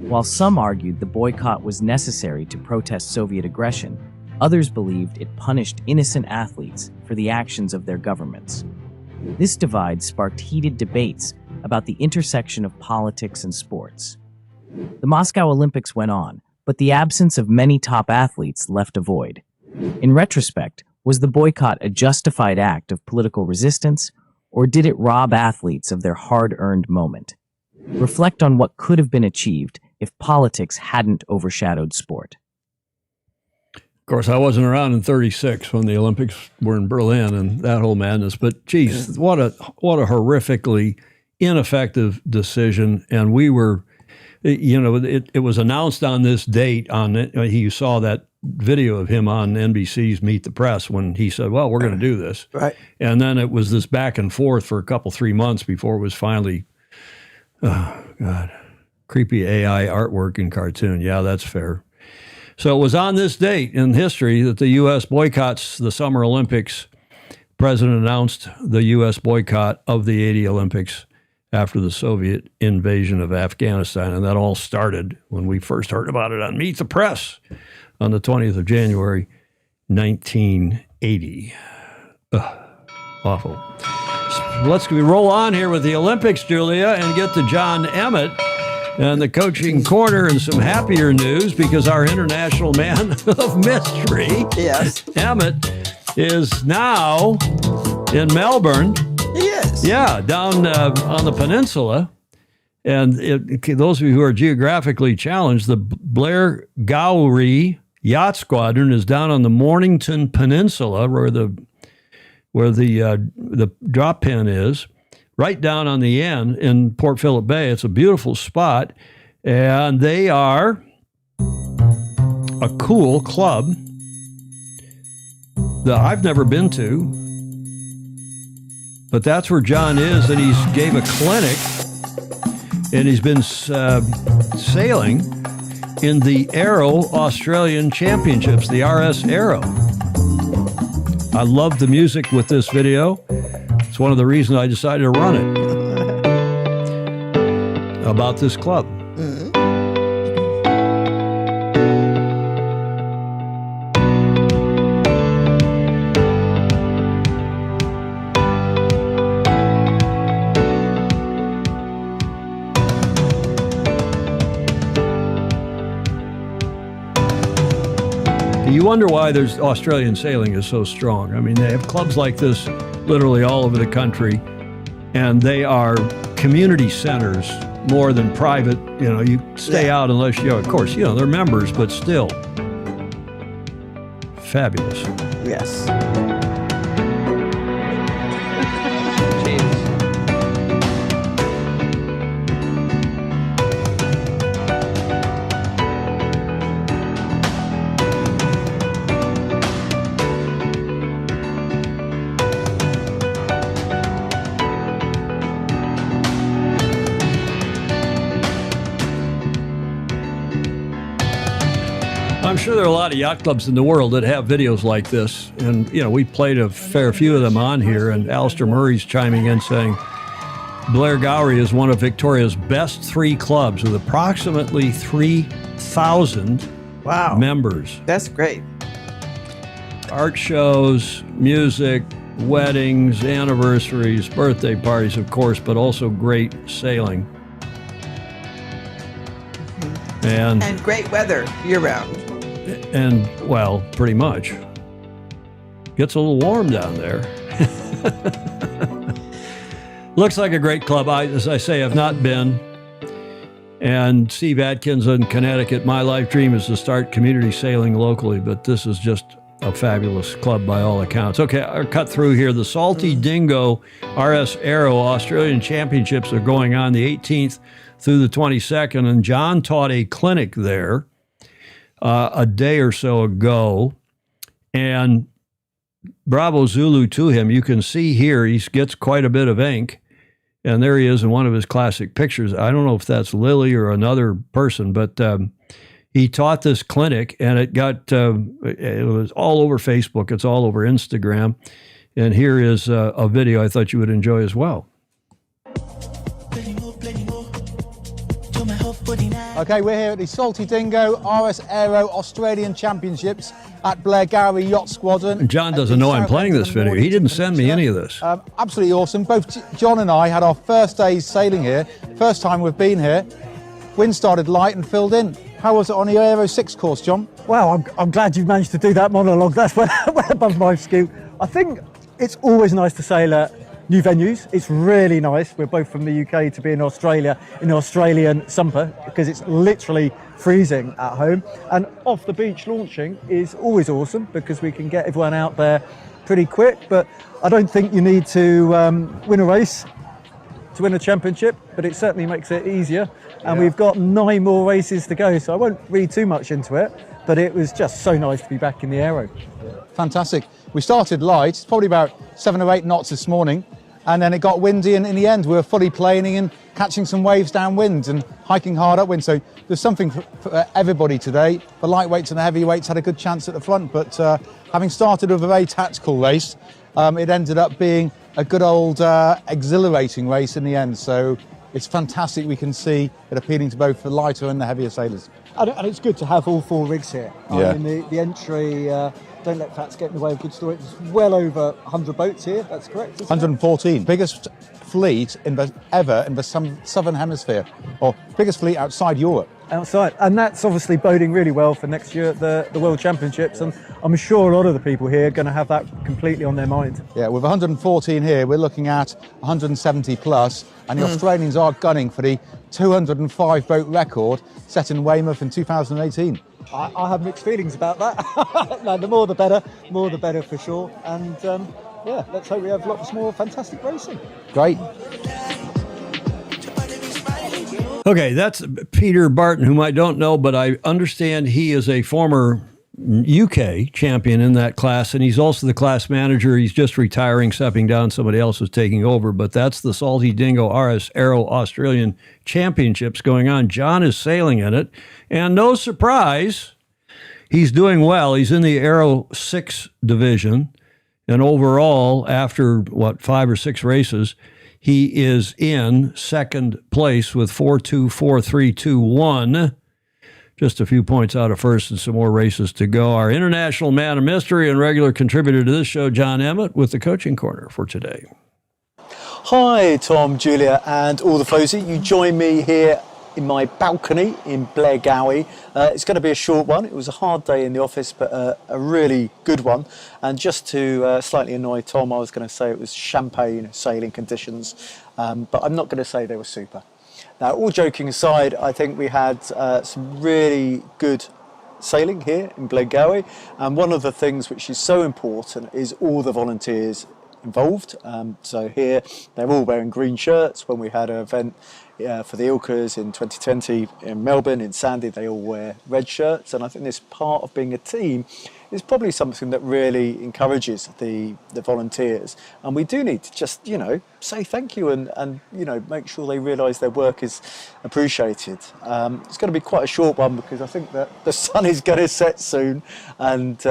While some argued the boycott was necessary to protest Soviet aggression, others believed it punished innocent athletes for the actions of their governments. This divide sparked heated debates about the intersection of politics and sports. The Moscow Olympics went on, but the absence of many top athletes left a void. In retrospect, was the boycott a justified act of political resistance, or did it rob athletes of their hard-earned moment? Reflect on what could have been achieved if politics hadn't overshadowed sport. Of course, I wasn't around in '36 when the Olympics were in Berlin and that whole madness, but geez, what a horrifically ineffective decision. And we were, it was announced on this date. You saw that video of him on NBC's Meet the Press when he said, well, we're going to do this. Right. And then it was this back and forth for 3 months before it was finally, oh, God, creepy AI artwork and cartoon. Yeah, that's fair. So it was on this date in history that the U.S. boycotts the Summer Olympics president announced the U.S. boycott of the 80 Olympics after the Soviet invasion of Afghanistan. And that all started when we first heard about it on Meet the Press on the 20th of January, 1980. Awful. Let's roll on here with the Olympics, Julia, and get to John Emmett and the coaching corner and some happier news because our international man of mystery, yes, Emmett, is now in Melbourne. Yes. Yeah, down on the peninsula. And those of you who are geographically challenged, the Blair Gowrie Yacht Squadron is down on the Mornington Peninsula where the drop pin is, right down on the end in Port Phillip Bay. It's a beautiful spot, and they are a cool club that I've never been to, but that's where John is, and he's gave a clinic, and he's been sailing in the Aero Australian Championships, the RS Aero. I love the music with this video. It's one of the reasons I decided to run it. About this club. You wonder why there's Australian sailing is so strong. I mean, they have clubs like this literally all over the country, and they are community centers more than private. You know, you stay out unless you, of course, they're members, but still. Fabulous. Yes. I'm sure there are a lot of yacht clubs in the world that have videos like this. And, we played a fair few of them on here. And Alistair Murray's chiming in saying Blair Gowrie is one of Victoria's best 3 clubs with approximately 3,000 members. That's great. Art shows, music, weddings, anniversaries, birthday parties, of course, but also great sailing. And great weather year-round. And, well, pretty much. Gets a little warm down there. Looks like a great club. As I say, I've not been. And Steve Atkins in Connecticut, my life dream is to start community sailing locally, but this is just a fabulous club by all accounts. Okay, I'll cut through here. The Salty Dingo RS Aero Australian Championships are going on the 18th through the 22nd, and John taught a clinic there a day or so ago, and bravo Zulu to him. You can see here he gets quite a bit of ink, and there he is in one of his classic pictures. I don't know if that's Lily or another person, but he taught this clinic, and it was all over Facebook. It's all over Instagram, and here is a video I thought you would enjoy as well. Okay, we're here at the Salty Dingo RS Aero Australian Championships at Blair Gowrie Yacht Squadron. John doesn't know I'm playing this video. He didn't send me any of this. Absolutely awesome. Both John and I had our first days sailing here. First time we've been here. Wind started light and filled in. How was it on the Aero 6 course, John? Well, I'm glad you've managed to do that monologue. That's well above my skill. I think it's always nice to sail at new venues. It's really nice. We're both from the UK to be in Australia in the Australian summer because it's literally freezing at home. And off the beach launching is always awesome because we can get everyone out there pretty quick. But I don't think you need to win a race to win a championship, but it certainly makes it easier. And we've got 9 more races to go, so I won't read too much into it, but it was just so nice to be back in the Aero. Fantastic. We started light, it's probably about 7 or 8 knots this morning, and then it got windy, and in the end we were fully planing and catching some waves downwind and hiking hard upwind. So there's something for everybody today. The lightweights and the heavyweights had a good chance at the front, but having started with a very tactical race, it ended up being a good old exhilarating race in the end. So it's fantastic we can see it appealing to both the lighter and the heavier sailors. And it's good to have all 4 rigs here. Yeah. I mean, the entry, don't let facts get in the way of good story. There's well over 100 boats here, that's correct? 114. Biggest fleet ever in the southern hemisphere, or biggest fleet outside Europe. Outside, and that's obviously boding really well for next year at the World Championships, and I'm sure a lot of the people here are going to have that completely on their mind. Yeah, with 114 here, we're looking at 170 plus, and the Australians are gunning for the 205 boat record set in Weymouth in 2018. I have mixed feelings about that. No, the more the better for sure, and yeah, let's hope we have lots more fantastic racing. Great. Okay, that's Peter Barton, whom I don't know, but I understand he is a former UK champion in that class, and he's also the class manager. He's just retiring, stepping down. Somebody else is taking over, but that's the Salty Dingo RS Aero Australian Championships going on. John is sailing in it, and no surprise, he's doing well. He's in the Aero 6 division, and overall, after, 5 or 6 races, he is in second place with 4.24321. Just a few points out of first and some more races to go. Our international man of mystery and regular contributor to this show, John Emmett, with the Coaching Corner for today. Hi, Tom, Julia, and all the Fozy. You join me here in my balcony in Blair Gowie. It's going to be a short one. It was a hard day in the office, but a really good one. And just to slightly annoy Tom, I was going to say it was champagne sailing conditions, but I'm not going to say they were super. Now, all joking aside, I think we had some really good sailing here in Blair Gowie. And one of the things which is so important is all the volunteers involved. So here, they're all wearing green shirts. When we had an event for the Ilkers in 2020 in Melbourne, in Sandy, they all wear red shirts. And I think this part of being a team is probably something that really encourages the volunteers. And we do need to just, say thank you and make sure they realise their work is appreciated. It's going to be quite a short one because I think that the sun is going to set soon. And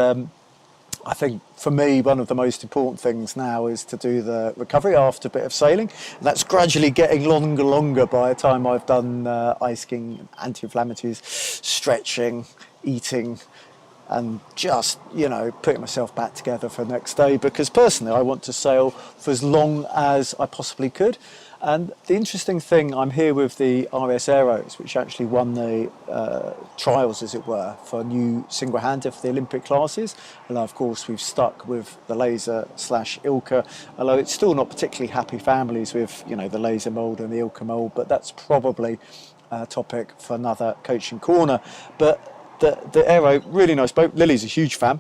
I think for me, one of the most important things now is to do the recovery after a bit of sailing. And that's gradually getting longer by the time I've done ice skiing, anti-inflammatories, stretching, eating, and just, putting myself back together for the next day. Because personally, I want to sail for as long as I possibly could. And the interesting thing, I'm here with the RS Aeros, which actually won the trials, as it were, for new single-hander for the Olympic classes. And of course, we've stuck with the laser/Ilka, although it's still not particularly happy families with, the laser mould and the Ilka mould, but that's probably a topic for another Coaching Corner. But the Aero, really nice boat. Lily's a huge fan.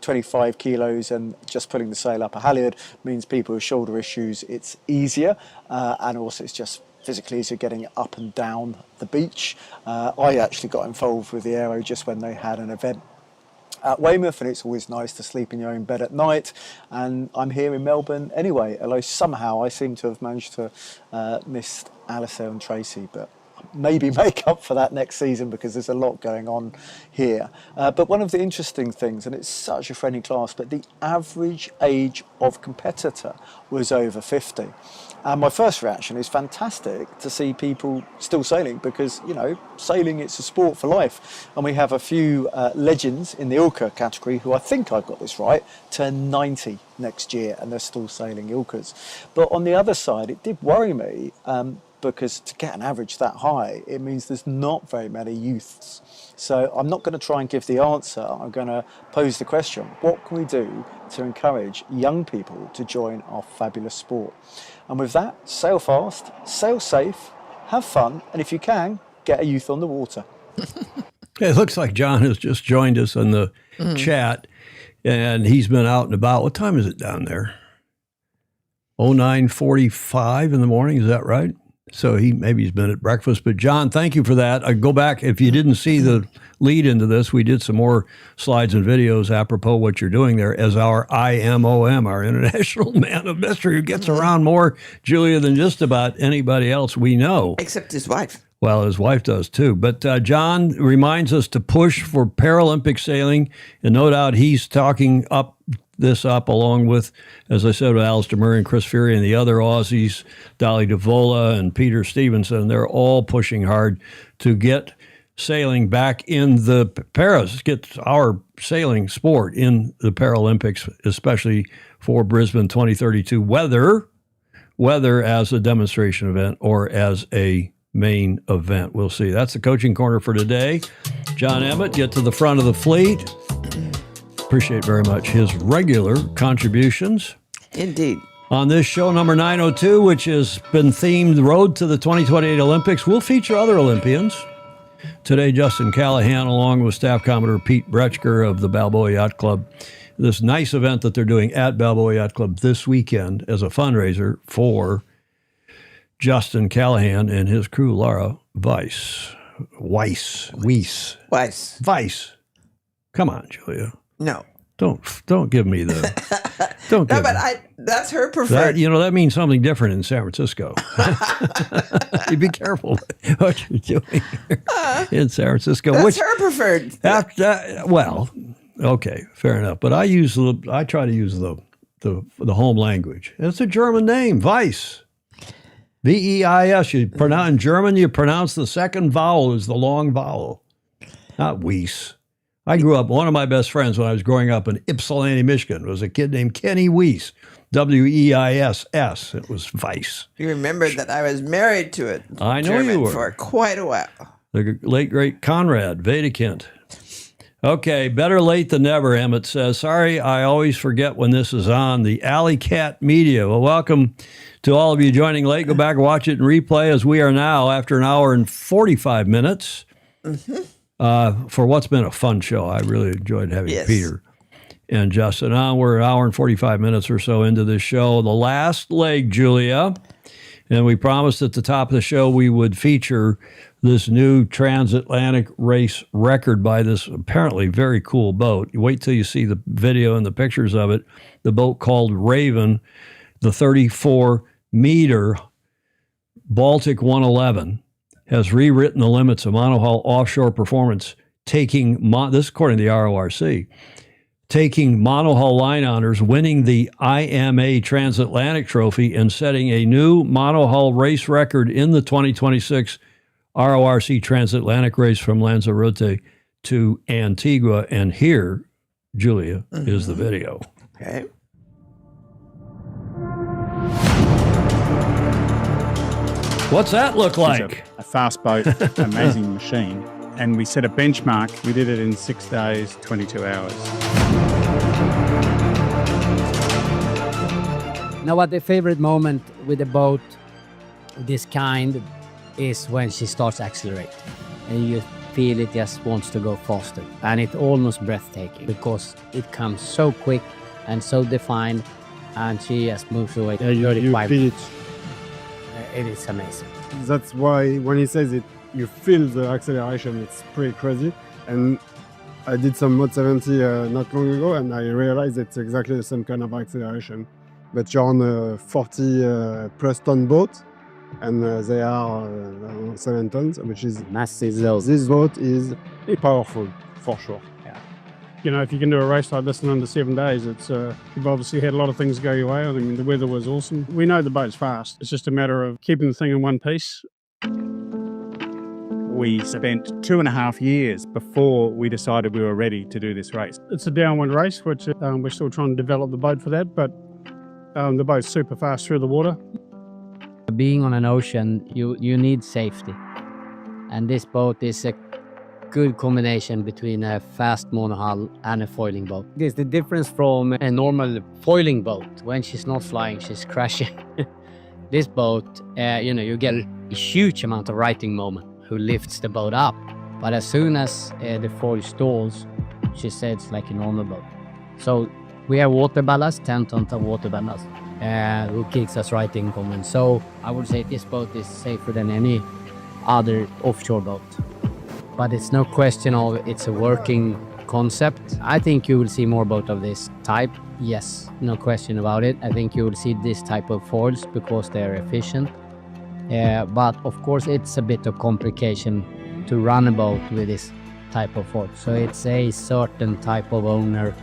25 kilos, and just pulling the sail up a halyard means people with shoulder issues, it's easier, and also it's just physically easier getting up and down the beach. I actually got involved with the Aero just when they had an event at Weymouth, and it's always nice to sleep in your own bed at night. And I'm here in Melbourne anyway, although somehow I seem to have managed to miss Alistair and Tracy, but maybe make up for that next season because there's a lot going on here. But one of the interesting things, and it's such a friendly class, but the average age of competitor was over 50. And my first reaction is fantastic to see people still sailing because, sailing, it's a sport for life. And we have a few legends in the Ilka category who I think I've got this right, turn 90 next year and they're still sailing Ilkas. But on the other side, it did worry me because to get an average that high, it means there's not very many youths. So I'm not going to try and give the answer. I'm going to pose the question, what can we do to encourage young people to join our fabulous sport? And with that, sail fast, sail safe, have fun, and if you can, get a youth on the water. It looks like John has just joined us in the chat, and he's been out and about. What time is it down there? 09:45 in the morning, is that right? So he's been at breakfast. But John, thank you for that. I go back, if you didn't see the lead into this, we did some more slides and videos apropos what you're doing there as our IMOM, our International Man of Mystery, who gets around more, Julia, than just about anybody else we know. Except his wife. Well, his wife does too. But John reminds us to push for Paralympic sailing, and no doubt he's talking up this up along with, as I said, with Alistair Murray and Chris Fury and the other Aussies, Dolly DeVola and Peter Stevenson. They're all pushing hard to get sailing back in the Paris, get our sailing sport in the Paralympics, especially for Brisbane 2032, whether as a demonstration event or as a main event. We'll see. That's the Coaching Corner for today. John Emmett, get to the front of the fleet. Appreciate very much his regular contributions. Indeed. On this show, number 902, which has been themed Road to the 2028 Olympics, we'll feature other Olympians. Today, Justin Callahan, along with Staff Commodore Pete Bretschger of the Balboa Yacht Club. This nice event that they're doing at Balboa Yacht Club this weekend as a fundraiser for Justin Callahan and his crew, Laura Weiss. Come on, Julia. No. Don't give me the. Don't. No, give but me. that's her preferred. That means something different in San Francisco. You be careful what you're doing here in San Francisco. That's her preferred. Well, okay, fair enough. But I try to use the home language. It's a German name, Weiss. Veis. In German, you pronounce the second vowel as the long vowel, not Weiss. I grew up, one of my best friends when I was growing up in Ypsilanti, Michigan, was a kid named Kenny Weiss, Weiss. It was Weiss. You remember that I was married to it. I know you were. For quite a while. The late, great Conrad Wedekind. Okay, better late than never, Emmett says. Sorry, I always forget when this is on. The Alley Cat Media. Well, welcome to all of you joining late. Go back and watch it and replay as we are now after an hour and 45 minutes. Mm-hmm. For what's been a fun show. I really enjoyed having Peter and Justin on. We're an hour and 45 minutes or so into this show. The last leg, Julia, and we promised at the top of the show we would feature this new transatlantic race record by this apparently very cool boat. You wait till you see the video and the pictures of it. The boat called Raven, the 34-meter Baltic 111. Has rewritten the limits of monohull offshore performance, taking, this according to the RORC, taking monohull line honors, winning the IMA Transatlantic Trophy, and setting a new monohull race record in the 2026 RORC Transatlantic race from Lanzarote to Antigua. And here, Julia, is the video. Okay. What's that look like? A fast boat, amazing machine. And we set a benchmark. We did it in 6 days, 22 hours. Now, what the favorite moment with a boat of this kind is when she starts accelerating. And you feel it just wants to go faster. And it's almost breathtaking because it comes so quick and so defined. And she just moves away. You feel it. It is amazing. That's why when he says it, you feel the acceleration. It's pretty crazy. And I did some Mod 70 not long ago, and I realized it's exactly the same kind of acceleration. But you're on a 40 plus ton boat, and they are 7 tons, which is massive. This boat is powerful, for sure. You know, if you can do a race like this in under 7 days, it's you've obviously had a lot of things go your way. I mean, the weather was awesome. We know the boat's fast. It's just a matter of keeping the thing in one piece. We spent 2.5 years before we decided we were ready to do this race. It's a downwind race, which we're still trying to develop the boat for that, but the boat's super fast through the water. Being on an ocean, you need safety. And this boat is a good combination between a fast monohull and a foiling boat. It's the difference from a normal foiling boat. When she's not flying, she's crashing. This boat, you get a huge amount of righting moment who lifts the boat up. But as soon as the foil stalls, she says like a normal boat. So we have water ballast, 10 tons of water ballast, who kicks us righting moment. So I would say this boat is safer than any other offshore boat. But it's no question of it's a working concept. I think you will see more boat of this type. Yes, no question about it. I think you will see this type of foils because they're efficient. But of course, it's a bit of complication to run a boat with this type of foil. So it's a certain type of owner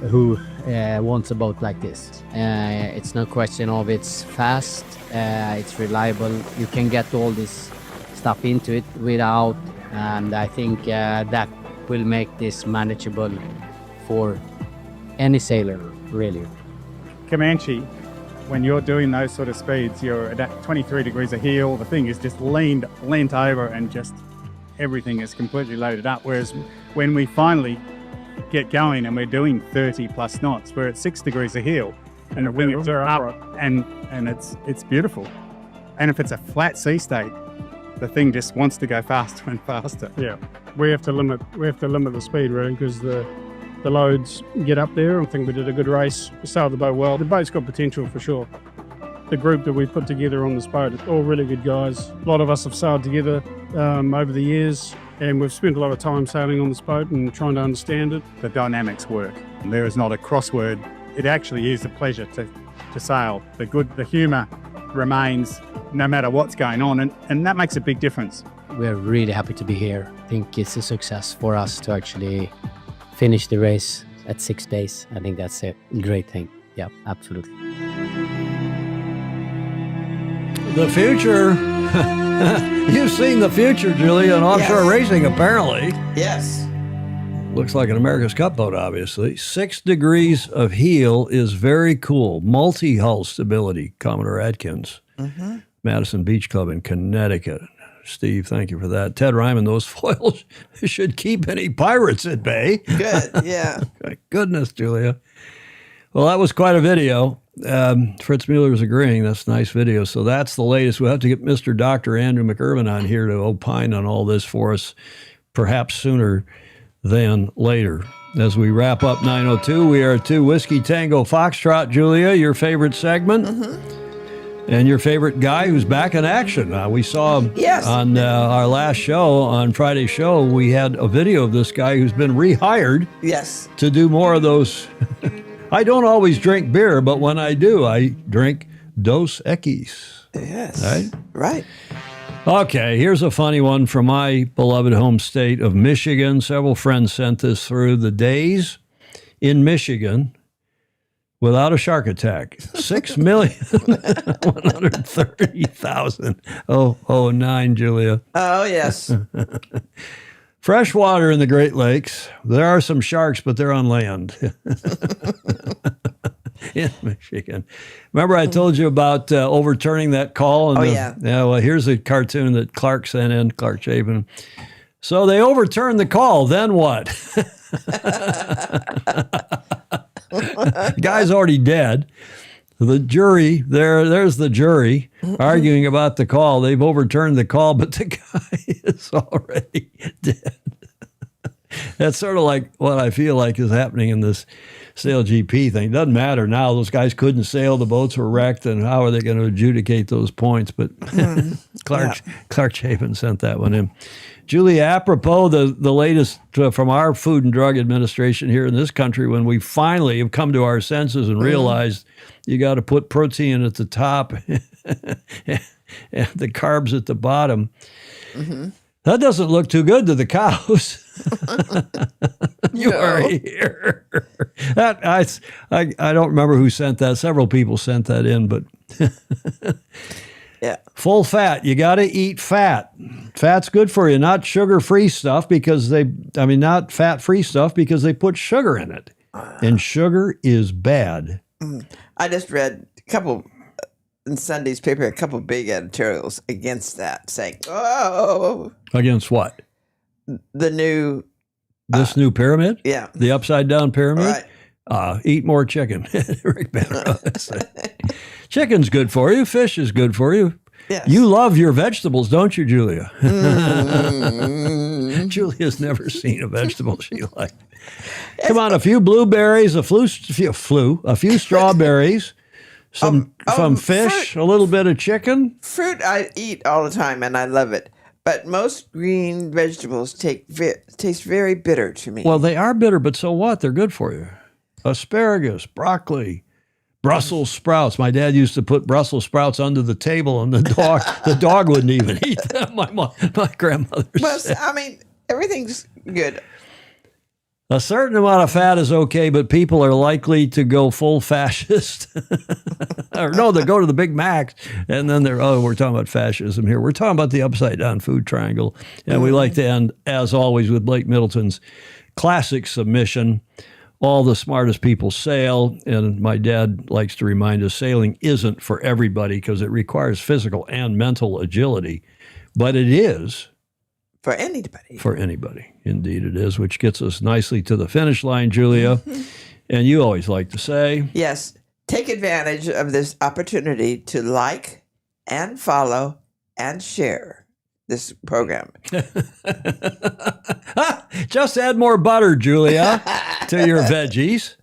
who wants a boat like this. It's no question of it's fast, it's reliable. You can get all this stuff into it without, and I think that will make this manageable for any sailor, really. Comanche, when you're doing those sort of speeds, you're at 23 degrees of heel, the thing is just leaned over and just everything is completely loaded up. Whereas when we finally get going and we're doing 30 plus knots, we're at 6 degrees of heel and the wings are up and it's beautiful. And if it's a flat sea state, the thing just wants to go faster and faster. Yeah, we have to limit the speed really because the loads get up there. I think we did a good race. We sailed the boat well. The boat's got potential for sure. The group that we put together on this boat, all really good guys. A lot of us have sailed together over the years, and we've spent a lot of time sailing on this boat and trying to understand it. The dynamics work. There is not a crossword. It actually is a pleasure to sail. The humour remains no matter what's going on, and that makes a big difference. We're really happy to be here. I think it's a success for us to actually finish the race at 6 days. I think that's a great thing. Yeah, absolutely. The future. You've seen the future, Julia, in offshore racing, apparently. Yes. Looks like an America's Cup boat, obviously. 6 degrees of heel is very cool. Multi-hull stability, Commodore Atkins. Mm-hmm. Madison Beach Club in Connecticut. Steve, thank you for that. Ted Ryman, those foils should keep any pirates at bay. Good, yeah. My goodness, Julia. Well, that was quite a video. Fritz Mueller's agreeing. That's a nice video. So that's the latest. We'll have to get Mr. Dr. Andrew McIrvin on here to opine on all this for us, perhaps sooner than later. As we wrap up 902, we are to Whiskey Tango Foxtrot. Julia, your favorite segment? Mm-hmm. And your favorite guy who's back in action. We saw him on our last show, on Friday's show, we had a video of this guy who's been rehired to do more of those. I don't always drink beer, but when I do, I drink Dos Equis. Yes. Right. Okay, here's a funny one from my beloved home state of Michigan. Several friends sent this through. The days in Michigan without a shark attack. 6,130,009, Julia. Oh, yes. Fresh water in the Great Lakes. There are some sharks, but they're on land. In Michigan. Remember I told you about overturning that call? Yeah, well, here's a cartoon that Clark sent in, Clark Chapin. So they overturned the call. Then what? The guy's already dead. The jury, there's the jury arguing about the call. They've overturned the call, but the guy is already dead. That's sort of like what I feel like is happening in this Sail GP thing. Doesn't matter now. Those guys couldn't sail. The boats were wrecked, and how are they going to adjudicate those points? But Clark Chapin sent that one in. Julia, apropos the latest from our Food and Drug Administration here in this country, when we finally have come to our senses and realized you got to put protein at the top and the carbs at the bottom. Mm-hmm. That doesn't look too good to the cows. You are here. I don't remember who sent that. Several people sent that in, but yeah, full fat. You got to eat fat. Fat's good for you, not sugar-free stuff not fat-free stuff because they put sugar in it, and sugar is bad. I just read a couple in Sunday's paper, a couple big editorials against that, saying, "Oh, against what? The new." This new pyramid? Yeah. The upside-down pyramid? Right. Eat more chicken. Rick Banner. Chicken's good for you. Fish is good for you. Yes. You love your vegetables, don't you, Julia? Mm-hmm. Julia's never seen a vegetable she liked. Come on, a few blueberries, a few strawberries, some fish, fruit. A little bit of chicken. Fruit I eat all the time, and I love it. But most green vegetables taste very bitter to me. Well, they are bitter, but so what? They're good for you. Asparagus, broccoli, Brussels sprouts. My dad used to put Brussels sprouts under the table, and the dog wouldn't even eat them. My grandmother said. I mean, everything's good. A certain amount of fat is okay, but people are likely to go full fascist. Or no, they go to the Big Macs, and then we're talking about fascism here. We're talking about the upside-down food triangle. And we like to end, as always, with Blake Middleton's classic submission. All the smartest people sail, and my dad likes to remind us sailing isn't for everybody because it requires physical and mental agility, but it is for anybody. For anybody. Indeed it is, which gets us nicely to the finish line, Julia. And you always like to say... Yes, take advantage of this opportunity to like and follow and share this program. Just add more butter, Julia, to your veggies.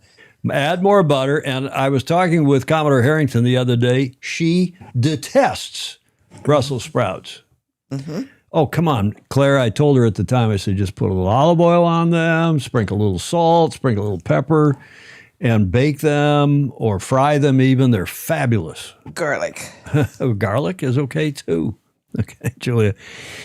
Add more butter. And I was talking with Commodore Harrington the other day. She detests Brussels sprouts. Mm-hmm. Oh, come on, Claire. I told her at the time, I said, just put a little olive oil on them, sprinkle a little salt, sprinkle a little pepper, and bake them or fry them even. They're fabulous. Garlic. Garlic is okay, too. Okay, Julia.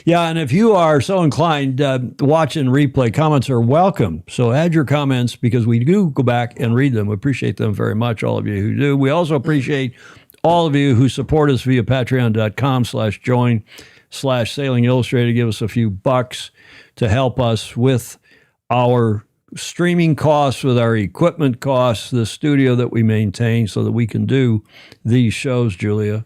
Yeah, and if you are so inclined, watch and replay, comments are welcome. So add your comments because we do go back and read them. We appreciate them very much, all of you who do. We also appreciate all of you who support us via patreon.com/join/Sailing Illustrated. Give us a few bucks to help us with our streaming costs, with our equipment costs, the studio that we maintain so that we can do these shows, Julia.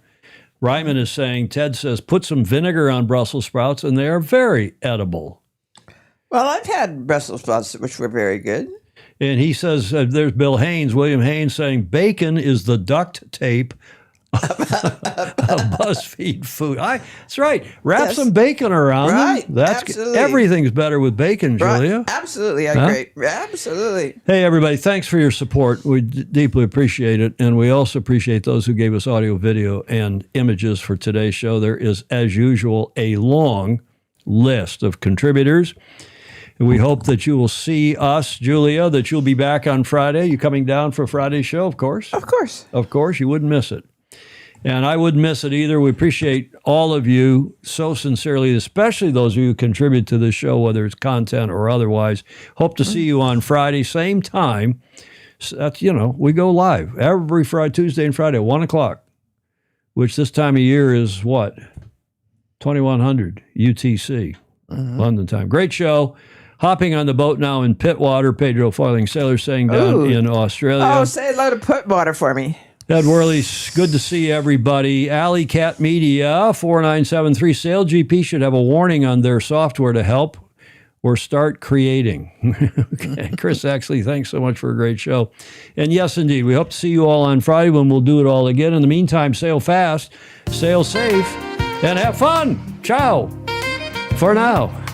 Ryman is saying, Ted says, put some vinegar on Brussels sprouts, and they are very edible. Well, I've had Brussels sprouts, which were very good. And he says, there's Bill Haynes, William Haynes, saying, bacon is the duct tape of BuzzFeed food. That's right. Wrap some bacon around right. them. Absolutely. Everything's better with bacon, Julia. Right. Absolutely. I agree. Absolutely. Hey, everybody. Thanks for your support. We deeply appreciate it. And we also appreciate those who gave us audio, video, and images for today's show. There is, as usual, a long list of contributors. And we hope that you will see us, Julia, that you'll be back on Friday. You coming down for Friday's show, of course? Of course. Of course. You wouldn't miss it. And I wouldn't miss it either. We appreciate all of you so sincerely, especially those of you who contribute to this show, whether it's content or otherwise. Hope to see you on Friday, same time. That's, we go live every Friday, Tuesday and Friday, 1 o'clock, which this time of year is what? 2100 UTC, London time. Great show. Hopping on the boat now in Pittwater, Pedro Foiling Sailor saying down in Australia. Oh, say hello to Pittwater for me. Ed Worley's good to see everybody. Alley Cat Media 4973 Sail GP should have a warning on their software to help or start creating. Okay. Chris, actually, thanks so much for a great show. And yes, indeed, we hope to see you all on Friday when we'll do it all again. In the meantime, sail fast, sail safe, and have fun. Ciao for now.